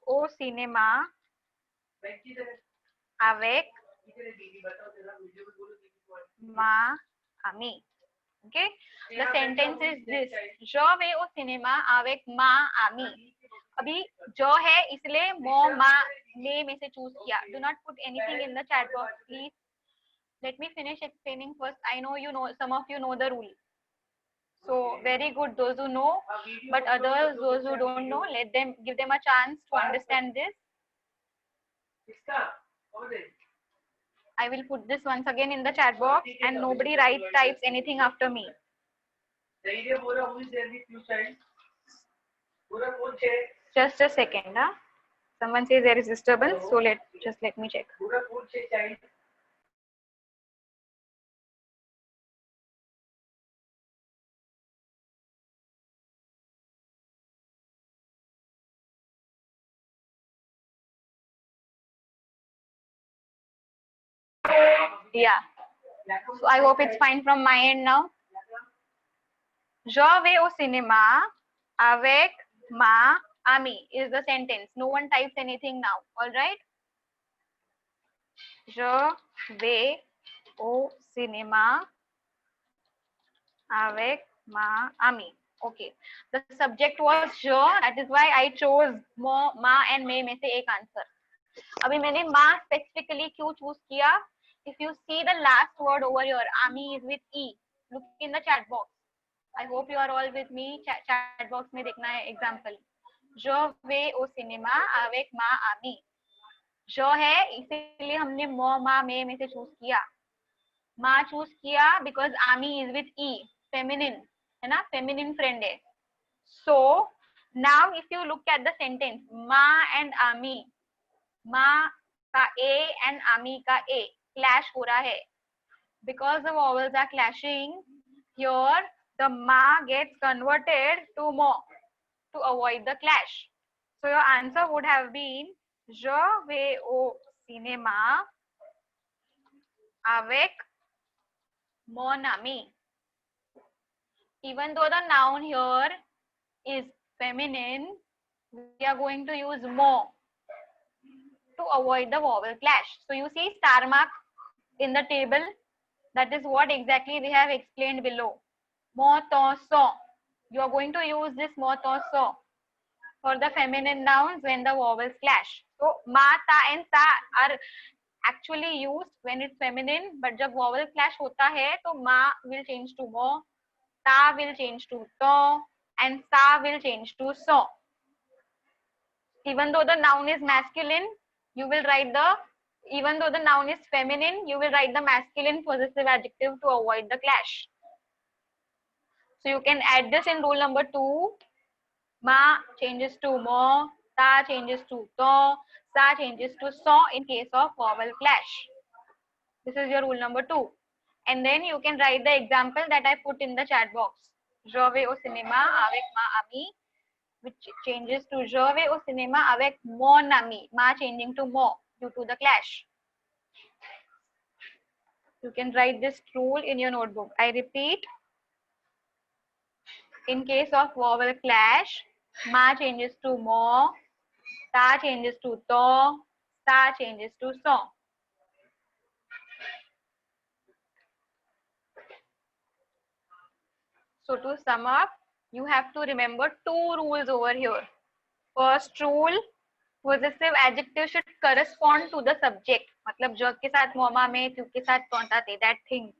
au cinéma avec ma amie. Okay, the sentence is this: je vais au cinéma avec ma amie. अभी जो है इसलिए मो मा मे में से choose किया. Do not put anything in the chat box, please. Let me finish explaining first. I know you know, some of you know the rule. So very good, those who know, but others, those who don't know, give them a chance to understand this. I will put this once again in the chat box and nobody types anything after me. Just a second. Someone says there is disturbance, so let me check. Yeah. So I hope it's fine from my end now. Je vais au cinéma avec ma amie is the sentence. No one types anything now. All right. Je vais au cinéma avec ma amie. Okay. The subject was je. That is why I chose mo, ma and me में से एक answer. अभी मैंने ma specifically क्यों choose किया? If you see the last word over here, ami is with e. Look in the chat box. I hope you are all with me. Chat box में देखना है example. Je vais au cinéma avec ma amie. जो है इसीलिए हमने मो मा में से चूज किया. मा चूज किया बिकॉज आमी इज विथ ई, फेमिनिन है ना, फेमिनिन फ्रेंड है. So now if you look at the sentence, मा एंड आमी, मा का ए एंड आमी का ए क्लैश हो रहा है. Because the vowels are clashing, here the ma gets converted to mo to avoid the clash. So your answer would have been je vais au cinéma avec mon ami. Even though the noun here is feminine, we are going to use mo to avoid the vowel clash. So you see star mark in the table. That is what exactly we have explained below. Mo, to, so. You are going to use this mo, to, so for the feminine nouns when the vowels clash. So ma, ta and sa are actually used when it's feminine, but जब vowel clash होता है तो ma will change to mo, ta will change to to, and sa will change to so. Even though the noun is masculine, you will write the, even though the noun is feminine, you will write the masculine possessive adjective to avoid the clash. So you can add this in rule number 2. Ma changes to mo, ta changes to to, sa changes to so in case of vowel clash. This is your rule number 2. And then you can write the example that I put in the chat box. Je vais au cinéma avec ma amie, which changes to je vais au cinéma avec mon ami. Ma changing to mo due to the clash. You can write this rule in your notebook. I repeat, in case of vowel clash, ma changes to mo, ta changes to to, sa changes to so. So to sum up, you have to remember 2 rules over here. First rule, possessive adjective should correspond to the subject. मतलब ज के साथ मोमा में, तू के साथ तोंता थे, that thing.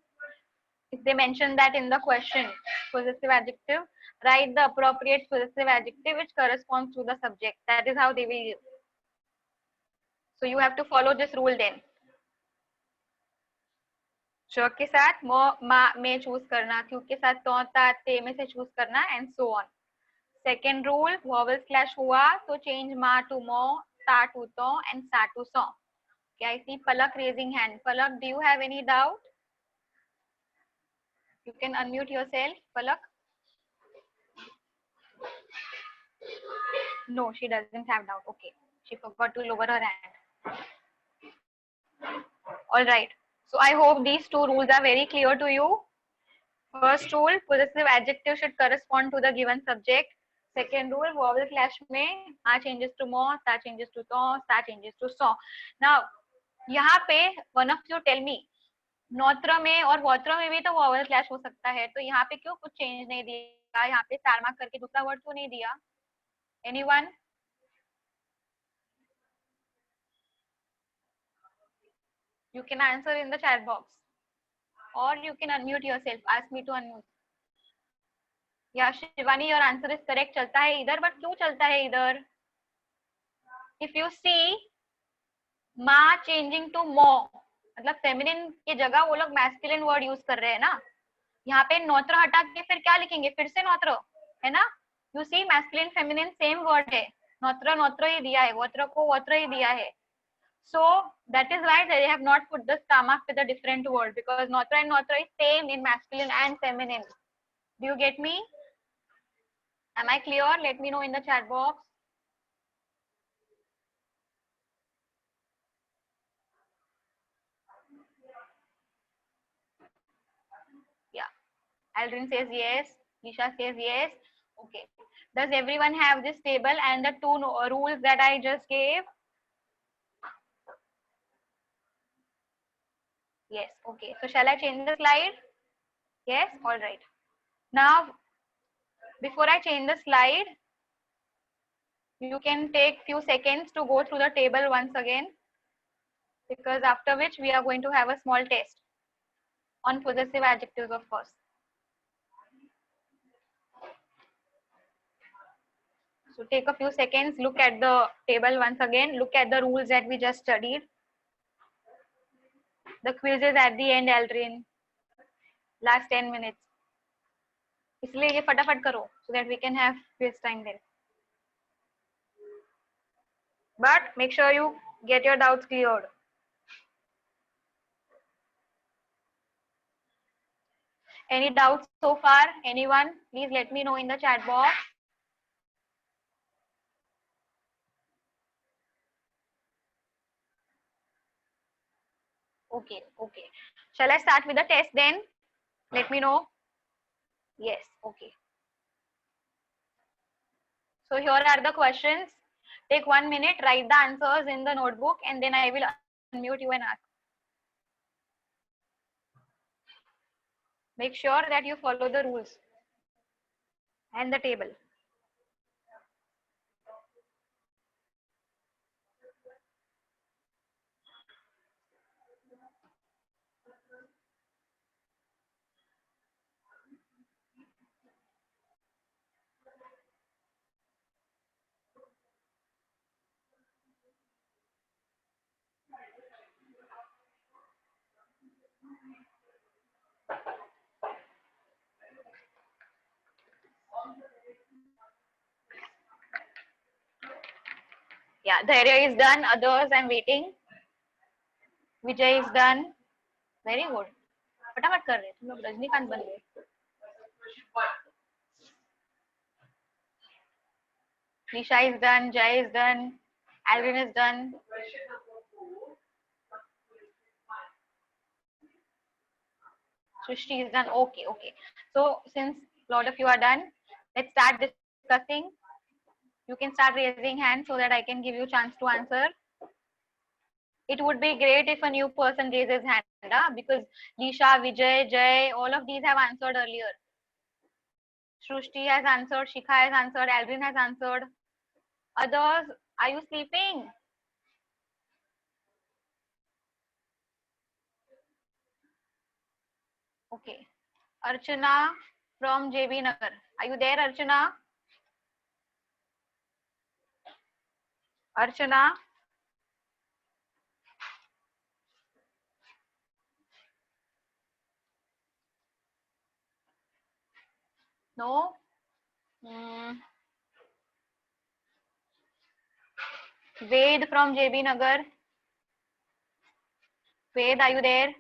If they mention that in the question, possessive adjective, write the appropriate possessive adjective which corresponds to the subject. That is how they will use. So you have to follow this rule then. ज के साथ मो मा में choose करना, तू के साथ तोंता ते में से चूज करना, and so on. Second rule, vowel clash हुआ तो change ma to mo, ta to to, and sa to so. Okay, I see Palak raising hand. Palak, do you have any doubt? You can unmute yourself, Palak. No, she doesn't have doubt. Okay, she forgot to lower her hand. All right. So I hope these 2 rules are very clear to you. First rule, possessive adjective should correspond to the given subject. Second rule, vowel clash में ma changes to mo, ta changes to to, sa changes to so. Now, यहाँ पे one of you tell me, नौत्र में और वौत्र में भी तो vowel clash हो सकता है, तो यहाँ पे क्यों कुछ change नहीं दिया? यहाँ पे star mark करके दूसरा word क्यों नहीं दिया? Anyone? You can answer in the chat box, or you can unmute yourself. Ask me to unmute. Yeah, Shivani, your answer is correct. चलता है इधर, but क्यों चलता है इधर? If you see, ma changing to mo, मतलब feminine की जगह वो लोग masculine word use कर रहे हैं ना. यहाँ पे नौत्र हटा के फिर क्या लिखेंगे? फिर से नौत्र है ना? You see, masculine feminine same word है. नौत्र नौत्र ही दिया है, वौत्र को वौत्र ही दिया है. So that is why they have not put the stomach with a different word, because notra and notra is same in masculine and feminine. Do you get me? Am I clear? Let me know in the chat box. Yeah. Aldrin says yes. Nisha says yes. Okay. Does everyone have this table and the 2 rules that I just gave? Yes. Okay. So shall I change the slide? Yes. All right. Now, before I change the slide, you can take few seconds to go through the table once again, because after which we are going to have a small test on possessive adjectives, of course. So take a few seconds, look at the table once again, look at the rules that we just studied. The quiz is at the end, Aldrin. Last 10 minutes. इसलिए ये फटाफट करो so that we can have quiz time there. But make sure you get your doubts cleared. Any doubts so far? Anyone? Please let me know in the chat box. Okay, okay. Shall I start with the test then? Let me know. Yes, okay. So here are the questions. Take 1 minute, write the answers in the notebook, and then I will unmute you and ask. Make sure that you follow the rules and the table. Yeah, Dhairya is done. Others, I'm waiting. Vijay is done. Very good. फटाफट कर रहे तुम लोग रजनीकांत बन गए. Nisha is done. Jay is done. Alvin is done. Srishti is done. Okay, okay. So since a lot of you are done, let's start discussing. You can start raising hands so that I can give you a chance to answer. It would be great if a new person raises hand, because Lisha, Vijay, Jay, all of these have answered earlier. Srushti has answered, Shikha has answered, Alvin has answered. Others, are you sleeping? Okay. Archana from JB Nagar. Are you there, Archana? Archana? No? Ved from JB Nagar. Ved, are you there?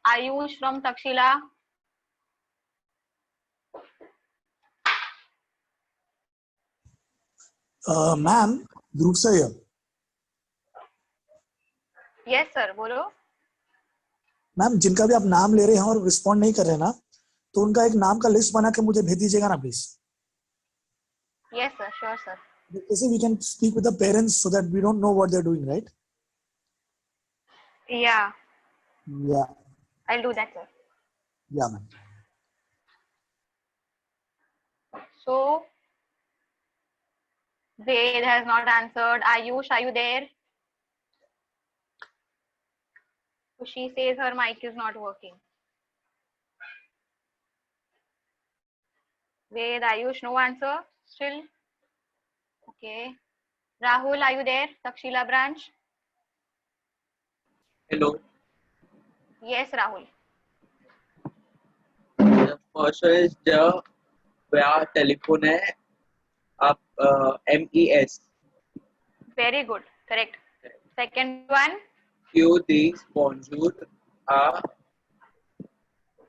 Ayush from Takshila. Ma'am, Dhruv sir here. Yes, sir. बोलो. Ma'am जिनका भी आप नाम ले रहे हैं और respond नहीं कर रहे हैं ना, तो उनका एक नाम का लिस्ट बना के मुझे भेज दीजिएगा ना please. Yes, sir. Sure, sir. Because we can speak with the parents so that we don't know what they're doing, right? Yeah. Yeah. I'll do that, sir. Yeah, ma'am. So, Ved has not answered. Ayush, are you there? So she says her mic is not working. Ved, Ayush, no answer still. Okay. Rahul, are you there? Takshila branch. Hello. Yes, Rahul. The first one is the where telephone है आप MES. Very good. Correct. Second one. You these bonjour are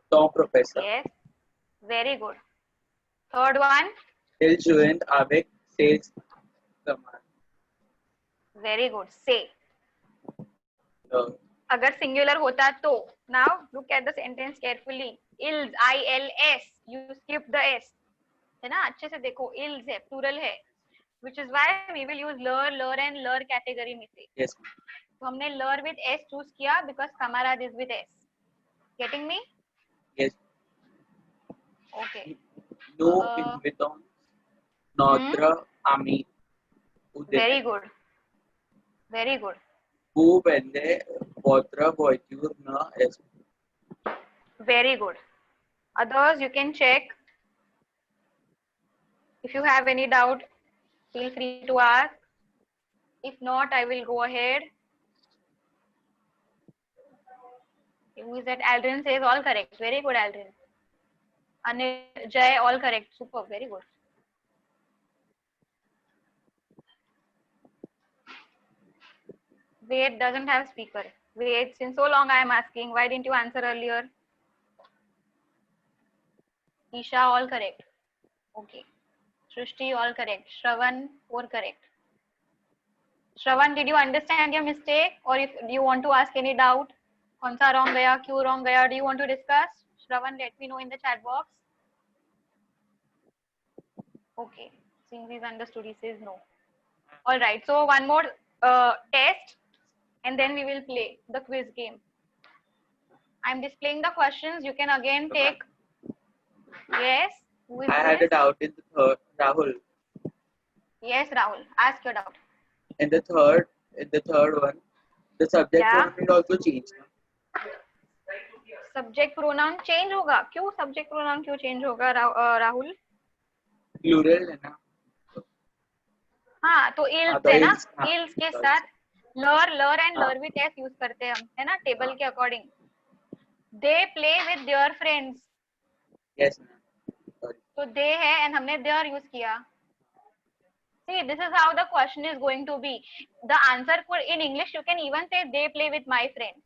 Tom professor. Yes. Very good. Third one. Il joint avec ses camarades. Very good. Say. Uh, अगर singular होता तो. Now look at the sentence carefully. Ils, ILS. You skip the S. है ना, अच्छे से देखो. Ils है, plural है. Which is why we will use lur, lur and lur category में से. yes. तो हमने lur with S choose किया because kamarad is with S. Getting me? Yes. Okay. Nous invitons notre ami. Very good. Very good. Bu vende potra voitur na est. Very good. Others, you can check. If you have any doubt, feel free to ask. If not, I will go ahead. Who is that? Aldrin says all correct. Very good, Aldrin. Anil, Jay, all correct. Super, very good. Wait doesn't have speaker. Wait, since so long I am asking. Why didn't you answer earlier? Isha, all correct. Okay. Shrishti, all correct. Shravan, 4 correct. Shravan, did you understand your mistake, or if do you want to ask any doubt? कौन सा wrong गया, क्यों wrong गया? Do you want to discuss? Shravan, let me know in the chat box. Okay, since he's understood, he says no. All right. So one more test, and then we will play the quiz game. I'm displaying the questions. You can again take. Yes. Who is I had a this? doubt in the third, Rahul. Yes, Rahul. Ask your doubt. In the third one, the subject Yeah. pronoun will also change. Subject pronoun change होगा? क्यों subject pronoun क्यों change होगा Rahul? Plural है ना? हाँ, तो हाँ, ills तो है ना? इल्स, हाँ, इल्स के sorry. साथ लर एंड हाँ. लर विथ एस यूज करते हैं हम, है ना? टेबल के according. They play with their friends. Yes. Sorry. तो they है and हमने their यूज किया. See, this is how the question is going to be. The answer for in English you can even say they play with my friends.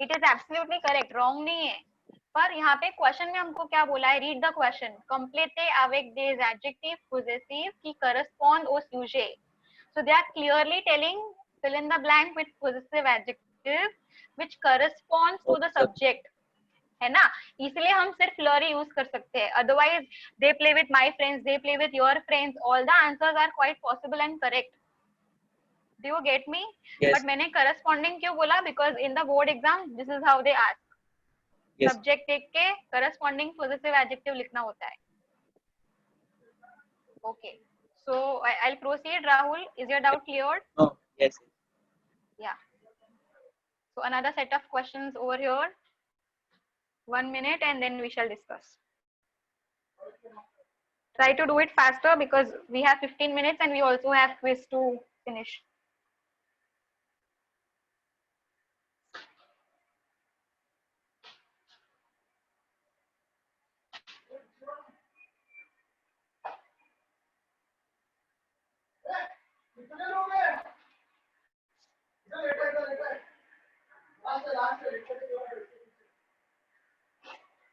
It is absolutely correct. Wrong नहीं है. पर यहाँ पे question में हमको क्या बोला है? Read the question. Complete avec des adjectives possessive qui correspond au sujet. So they are clearly telling fill in the blank with possessive adjective which corresponds to the subject. है ना? इसलिए हम सिर्फ लर यूज कर सकते हैं. Otherwise, they play with my friends, they play with your friends. All the answers are quite possible and correct. Do you get me? Yes. But मैंने corresponding क्यों बोला? Because in the board exam, this is how they ask. Yes. Subject देख के corresponding possessive adjective लिखना होता है. Okay. So I'll proceed. Rahul, is your doubt cleared? No. Yes. Yeah. So another set of questions over here. 1 minute and then we shall discuss. Try to do it faster because we have 15 minutes and we also have quiz to finish.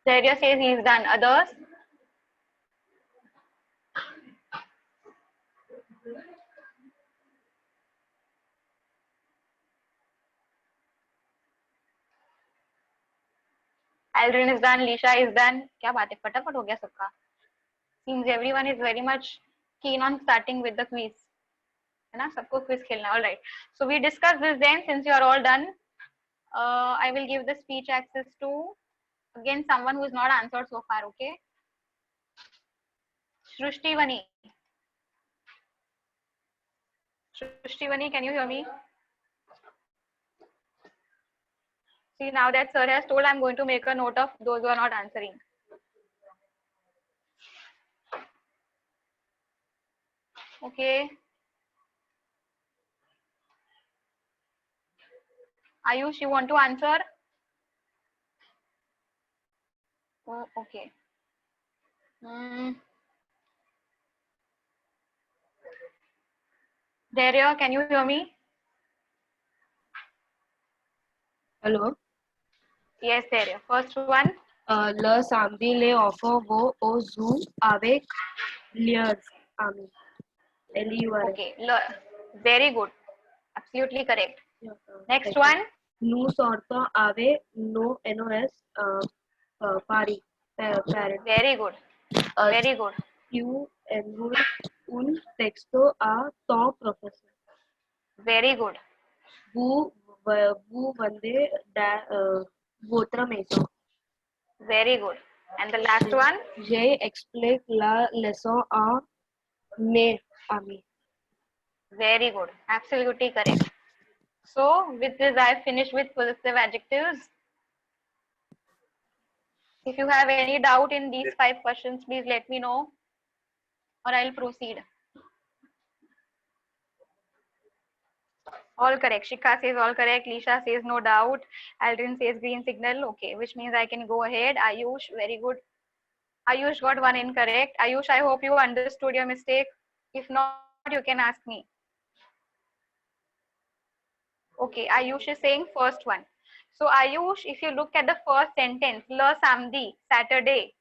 Daria says he is done. Others? Aldrin is done. Lisha is done. क्या बात है? फटाफट हो गया सबका. Seems everyone is very much keen on starting with the quiz. है ना? सबको quiz खेलना. All right. So we discuss this then. Since you are all done, I will give the speech access to again someone who is not answered so far. Okay. Shrishtivani. Shrishtivani, can you hear me? See, now that sir has told, I'm going to make a note of those who are not answering. Okay. Ayush, you want to answer? Oh, okay. Daria, can you hear me? Hello. Yes, Daria. First one. Le samedi le enfants vont au zoo avec leurs amis. L-U-R-S. Okay. Very good. Absolutely correct. Next Second. one. Nous sortons avec nos NOS parents. Very good. Very good. Tu envoies un texto à ton professeur. Very good. Vous vendez votre maison. Very good. And the last one. J'explique la leçon à mes amis. Very good. Absolutely correct. So with this, I finished with possessive adjectives. If you have any doubt in these 5 questions, please let me know, or I'll proceed. All correct. Shikha says all correct. Lisha says no doubt. Aldrin says green signal. Okay, which means I can go ahead. Ayush, very good. Ayush got 1 incorrect. Ayush, I hope you understood your mistake. If not, you can ask me. Okay, Ayush is saying first one. So Ayush, if you look at the first sentence, le samedi, Saturday,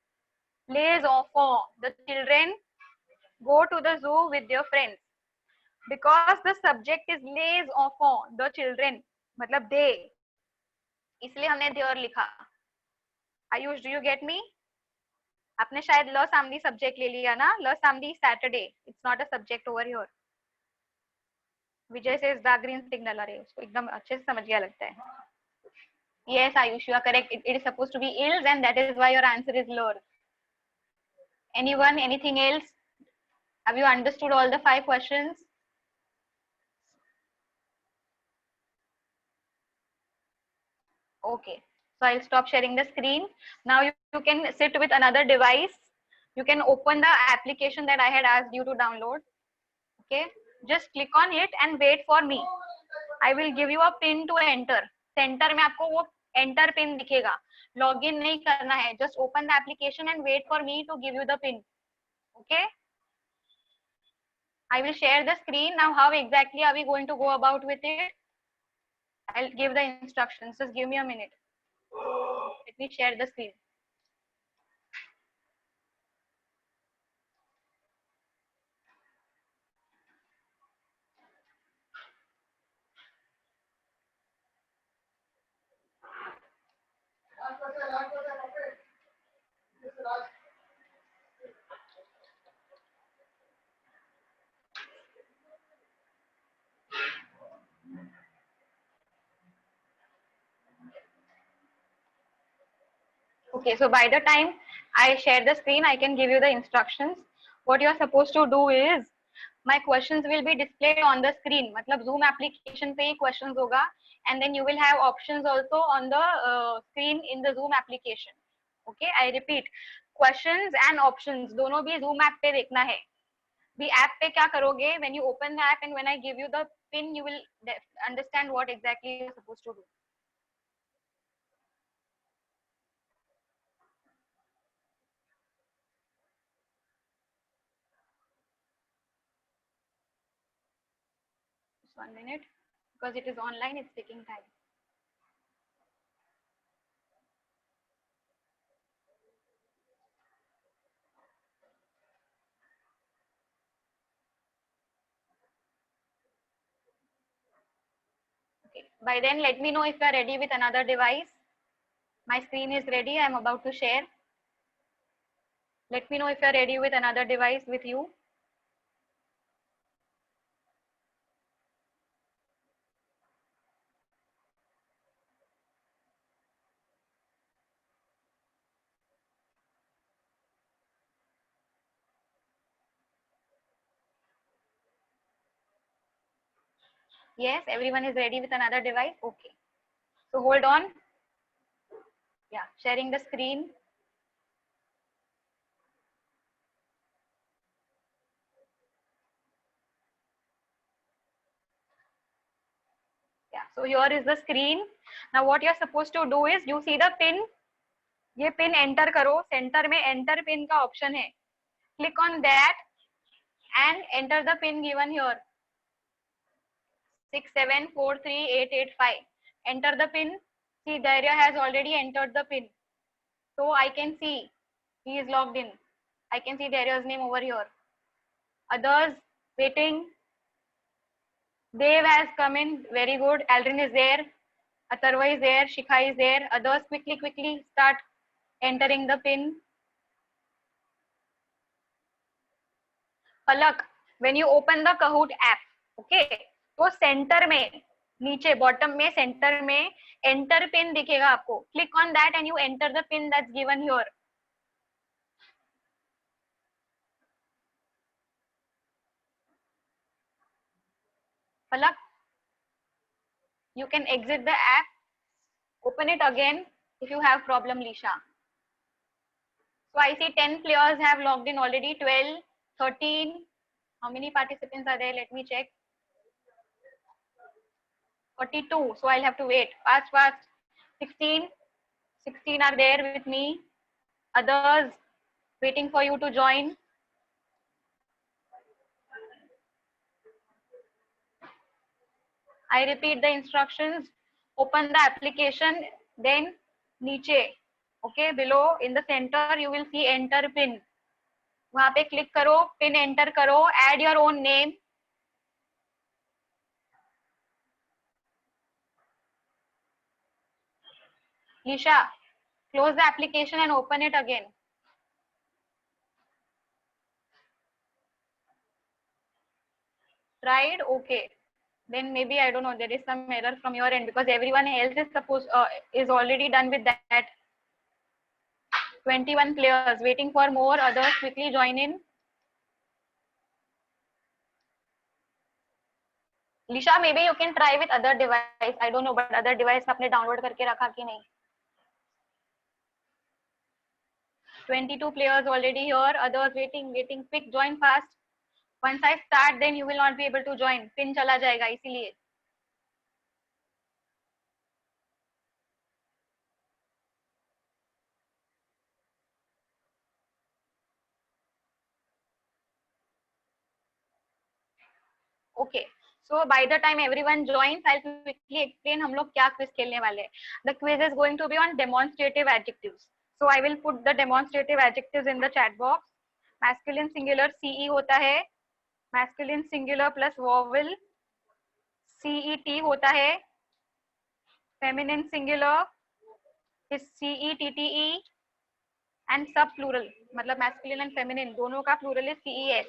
les enfants, the children go to the zoo with their friends. Because the subject is les enfants, the children, मतलब they, इसलिए हमने their लिखा. Ayush, do you get me? आपने शायद ल सामदी subject ले लिया ना, ल सामदी Saturday, it's not a subject over here. Vijay says the green signal. अरे उसको एकदम अच्छे से समझ गया लगता है. Yes, Ayush, you are correct. It is supposed to be ills, and that is why your answer is lure. Anyone, anything else? Have you understood all the 5 questions? Okay, so I'll stop sharing the screen. Now you can sit with another device. You can open the application that I had asked you to download. Okay, just click on it and wait for me. I will give you a pin to enter. Center में आपको वो enter pin दिखेगा. Login नहीं करना है. Just open the application and wait for me to give you the pin. Okay. I will share the screen. Now how exactly are we going to go about with it? I'll give the instructions. Just give me a minute. Let me share the screen. Okay, so by the time I share the screen, I can give you the instructions. What you are supposed to do is, my questions will be displayed on the screen. मतलब Zoom application पे ही questions होगा, and then you will have options also on the screen in the Zoom application. Okay, I repeat, questions and options दोनों भी Zoom app पे देखना है. The app पे क्या करोगे? When you open the app and when I give you the pin, you will understand what exactly you are supposed to do. Just 1 minute, because it is online, it's taking time. Okay. By then, let me know if you are ready with another device. My screen is ready. I am about to share. Let me know if you are ready with another device with you. Yes, everyone is ready with another device. Okay. So hold on. Yeah, sharing the screen. Yeah, so here is the screen. Now what you are supposed to do is, you see the pin. ये pin enter करो. Center में enter pin का option है. Click on that and enter the pin given here. 6743885. Enter the pin. See, Dairya has already entered the pin. So I can see he is logged in. I can see Dairya's name over here. Others waiting. Dev has come in. Very good. Aldrin is there. Atharva is there. Shikha is there. Others quickly start entering the pin. Palak, when you open the Kahoot app, okay, तो center में नीचे bottom में center में enter pin दिखेगा आपको. Click on that and you enter the pin that's given here. Palak, You can exit the app, open it again if you have problem, Lisha. So I see 10 players have logged in already, 12, 13. How many participants are there? Let me check. 42. So I'll have to wait. Fast, fast. 16. 16 are there with me. Others waiting for you to join. I repeat the instructions. Open the application, then niche, okay, below in the center you will see enter pin. वहाँ पे click करो, pin enter करो, add your own name. Lisha, close the application and open it again. Tried? Okay. Then maybe I don't know, there is some error from your end because everyone else is already done with that. 21 players waiting for more. Others quickly join in. Lisha, maybe you can try with other device. I don't know, but other device आपने download करके रखा कि नहीं? 22 players already here. Others waiting. Quick, join fast. Once I start, then you will not be able to join. Pin चला जाएगा इसीलिए. Okay. So by the time everyone joins, I'll quickly explain हम लोग क्या quiz खेलने वाले हैं. The quiz is going to be on demonstrative adjectives. So I will put the demonstrative adjectives in the chat box. Masculine singular CE होता है. Masculine singular plus vowel CET होता है. Feminine singular is CETTE and sub plural. मतलब masculine and feminine दोनों का plural is CES.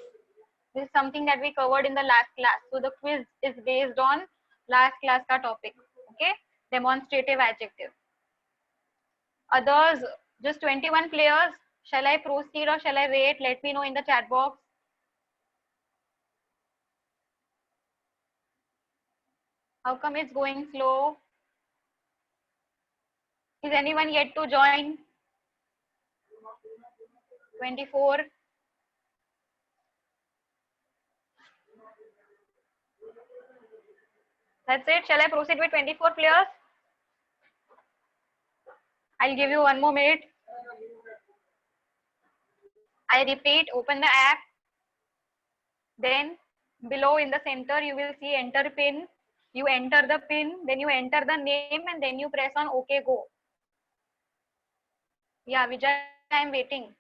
This is something that we covered in the last class. So the quiz is based on last class ka topic. Okay, demonstrative adjective. Others, just 21 players. Shall I proceed or shall I wait? Let me know in the chat box. How come it's going slow? Is anyone yet to join? 24. That's it. Shall I proceed with 24 players? I'll give you 1 more minute. I repeat, open the app. Then below in the center, you will see enter pin. You enter the pin, then you enter the name and then you press on OK, go. Yeah, Vijay, I am waiting.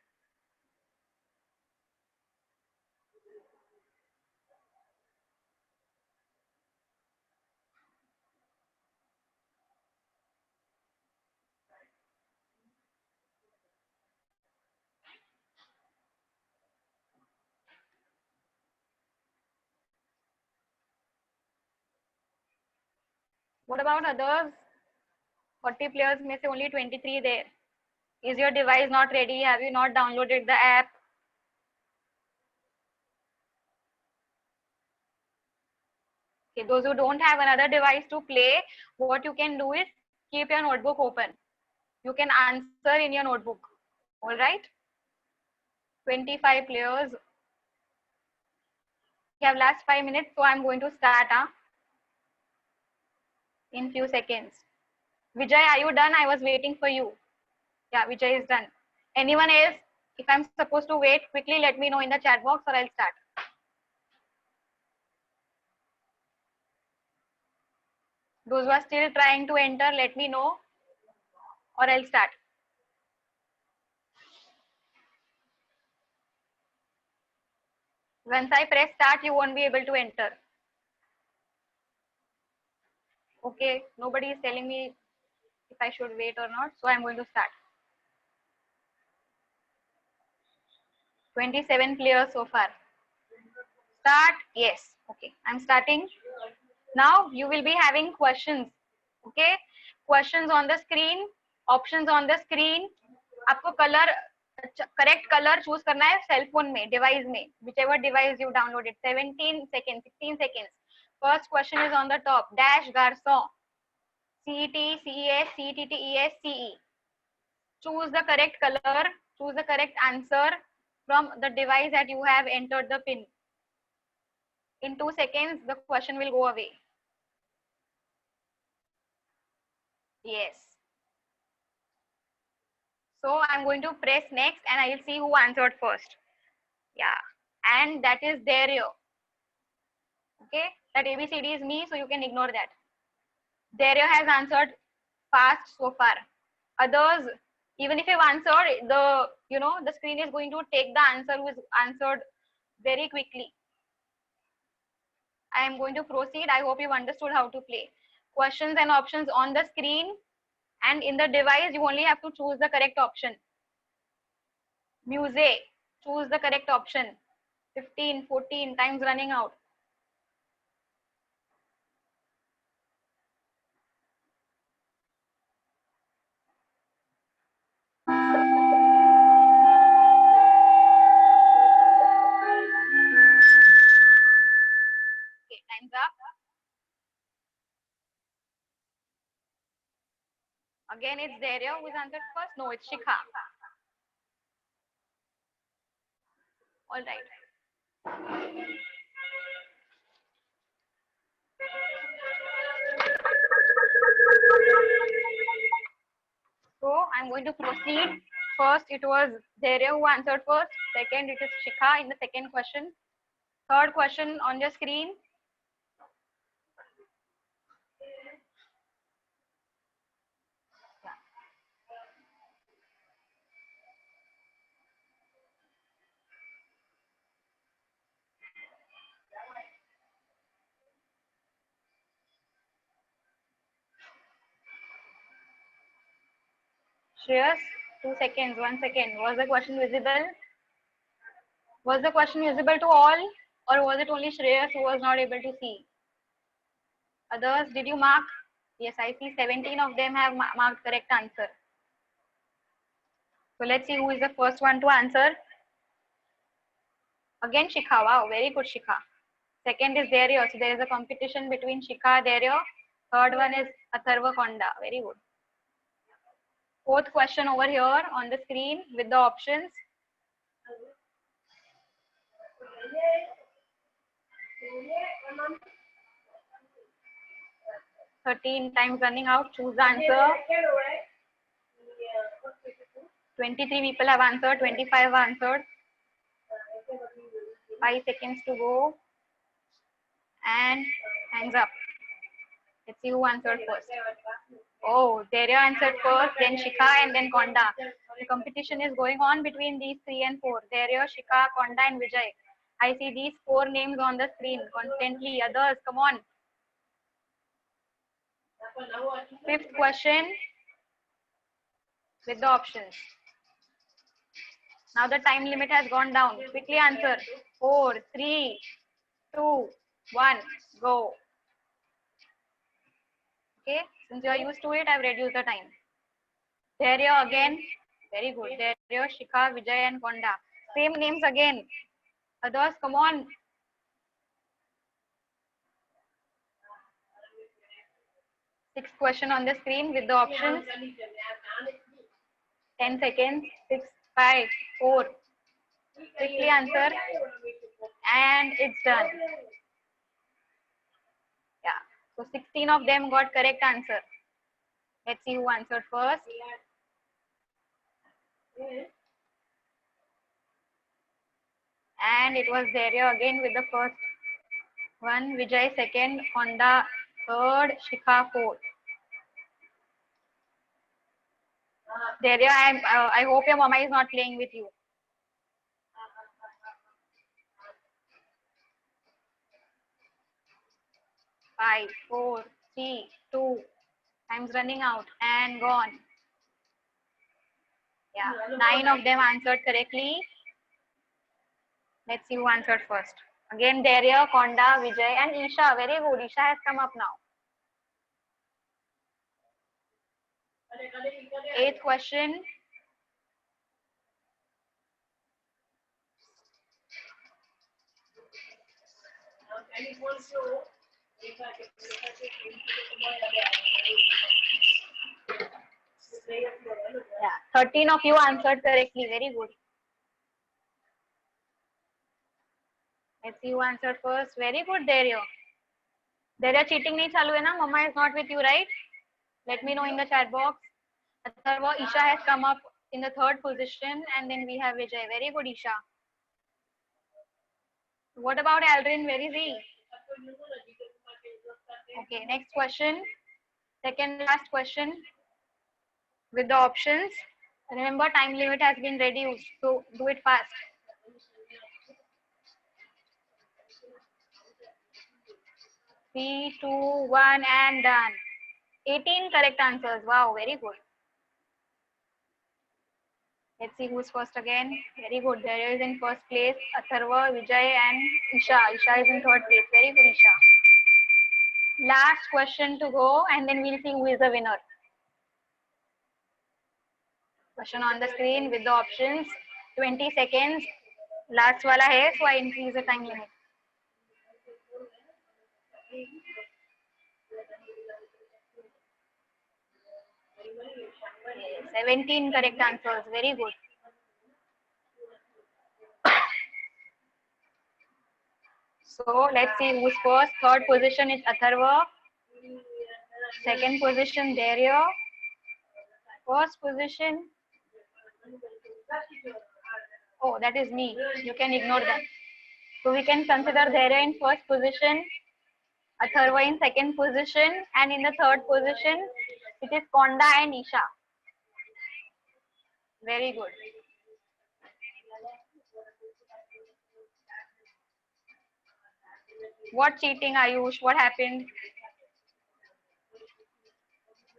What about others? 40 players में से only 23 there. Is your device not ready? Have you not downloaded the app? Okay, those who don't have another device to play, what you can do is keep your notebook open. You can answer in your notebook. All right? 25 players. We have last 5 minutes, so I'm going to start in few seconds. Vijay, are you done? I was waiting for you. Yeah, Vijay is done. Anyone else? If I'm supposed to wait, quickly let me know in the chat box or I'll start. Those who are still trying to enter, let me know or I'll start. Once I press start, you won't be able to enter. Okay, nobody is telling me if I should wait or not, so I'm going to start. 27 players so far. Start? Yes. Okay, I'm starting. Now you will be having questions. Okay, questions on the screen, options on the screen. आपको color, correct color choose करना है cell phone में, device में, whichever device you downloaded. 17 seconds, 16 seconds. First question is on the top. Dash garçon. CET, CES, CETT, ES, CE. Choose the correct color, choose the correct answer from the device that you have entered the pin. In 2 seconds, the question will go away. Yes. So I'm going to press next and I will see who answered first. Yeah. And that is Dario. Okay. That ABCD is me, so you can ignore that. Dario has answered fast so far. Others, even if you've answered, the screen is going to take the answer who is answered very quickly. I am going to proceed. I hope you've understood how to play. Questions and options on the screen, and in the device you only have to choose the correct option. Music, choose the correct option. 15, 14 times running out. Okay, time's up. Again, it's Dario who is answered first. No, it's Shikha. All right. So I'm going to proceed. First, it was Dario who answered first. Second, it is Shikha in the second question. Third question on your screen. Shreyas, 2 seconds, 1 second. Was the question visible? Was the question visible to all, or was it only Shreyas who was not able to see? Others, did you mark? Yes, I see 17 of them have marked correct answer. So let's see who is the first one to answer. Again, Shikha. Wow, very good, Shikha. Second is Dario. So there is a competition between Shikha, Dario. Third one is Atharva Konda. Very good. Fourth question over here on the screen with the options. 13 times running out. Choose the answer. 23 people have answered. 25 have answered. 5 seconds to go. And hands up. Let's see who answered first. Oh, Dario answered first, then Shikha, and then Konda. The competition is going on between these 3 and 4. Dario, Shikha, Konda, and Vijay. I see these 4 names on the screen constantly. Others, come on. Fifth question with the options. Now the time limit has gone down. Quickly answer. 4, 3, 2, 1, go. Okay, since you are used to it, I've reduced the time. Dario again. Very good. Dario, Shikha, Vijay, and Konda. Same names again. Others, come on. Sixth question on the screen with the options. 10 seconds. 6, 5, 4. Quickly answer. And it's done. Yeah. So 16 of them got correct answer. Let's see who answered first. And it was Dario again with the first one. Vijay second. Konda third. Shikha fourth. Dario, I hope your mama is not playing with you. Five, 4, 3, 2. Time's running out and gone. Yeah, 9 of them answered correctly. Let's see who answered first. Again, Dario, Konda, Vijay, and Isha. Very good. Isha has come up now. Eighth question. Yeah, 13 of you answered correctly. Very good. Let's see who answered first. Very good, Dario. Dario, cheating nahi chalu hai na? Mama is not with you, right? Let me know in the chat box. Atharva, Isha has come up in the third position, and then we have Vijay. Very good, Isha. What about Aldrin? Where is he? Okay, next question. Second last question with the options. Remember, time limit has been reduced, so do it fast. 3, 2, 1, and done. 18 correct answers. Wow, very good. Let's see who's first again. Very good. There is in first place Atharva, Vijay, and Isha. Isha is in third place. Very good, Isha. Last question to go, and then we'll see who is the winner. Question on the screen with the options. 20 seconds. Last wala hai, so I increase the time limit. 17 correct answers. Very good. So let's see who's first. Third position is Atharva. Second position, Dario. First position. Oh, that is me. You can ignore that. So we can consider Dario in first position, Atharva in second position, and in the third position, it is Konda and Isha. Very good. What cheating, Ayush? What happened?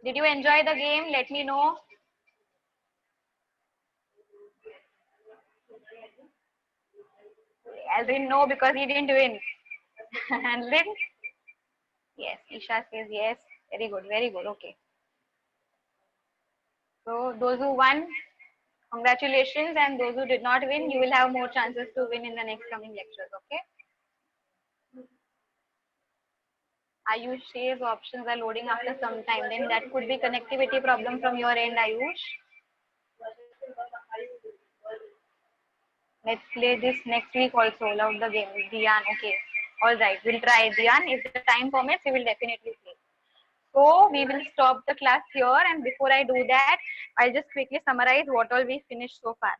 Did you enjoy the game? Let me know. Aldrin, no, because he didn't win. Aldrin? Yes, Isha says yes. Very good, very good. Okay. So those who won, congratulations, and those who did not win, you will have more chances to win in the next coming lectures. Okay. Ayush says options are loading after some time. Then that could be connectivity problem from your end, Ayush. Let's play this next week also. Love the game. Dian, okay. All right, we'll try. Dian, if the time permits, we will definitely play. So we will stop the class here, and before I do that, I'll just quickly summarize what all we finished so far.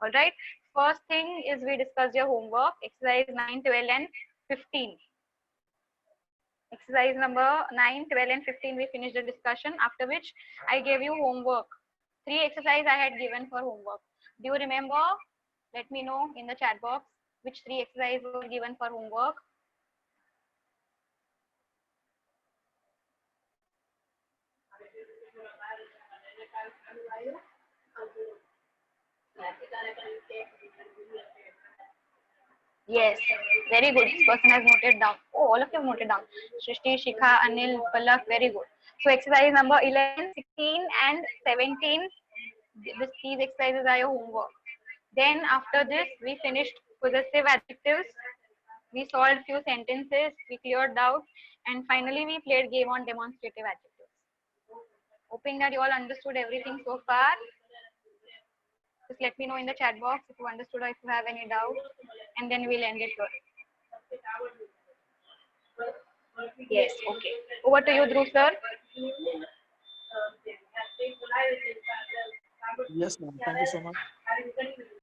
All right. First thing is we discussed your homework, exercise 9, 12, and 15. Exercise number 9, 12, and 15, we finished the discussion, after which I gave you homework. 3 exercises I had given for homework. Do you remember? Let me know in the chat box which 3 exercises were given for homework. Yes, very good. This person has noted down. Oh, all of you have noted down. Shrishti, Shikha, Anil, Palak, very good. So exercise number 11, 16, and 17. These exercises are your homework. Then after this, we finished possessive adjectives. We solved few sentences. We cleared doubts, and finally we played game on demonstrative adjectives. Hoping that you all understood everything so far. Just let me know in the chat box if you understood or if you have any doubt, and then we'll end it here. Yes, okay. Over to you, Dhruv sir. Yes, ma'am. Thank you so much.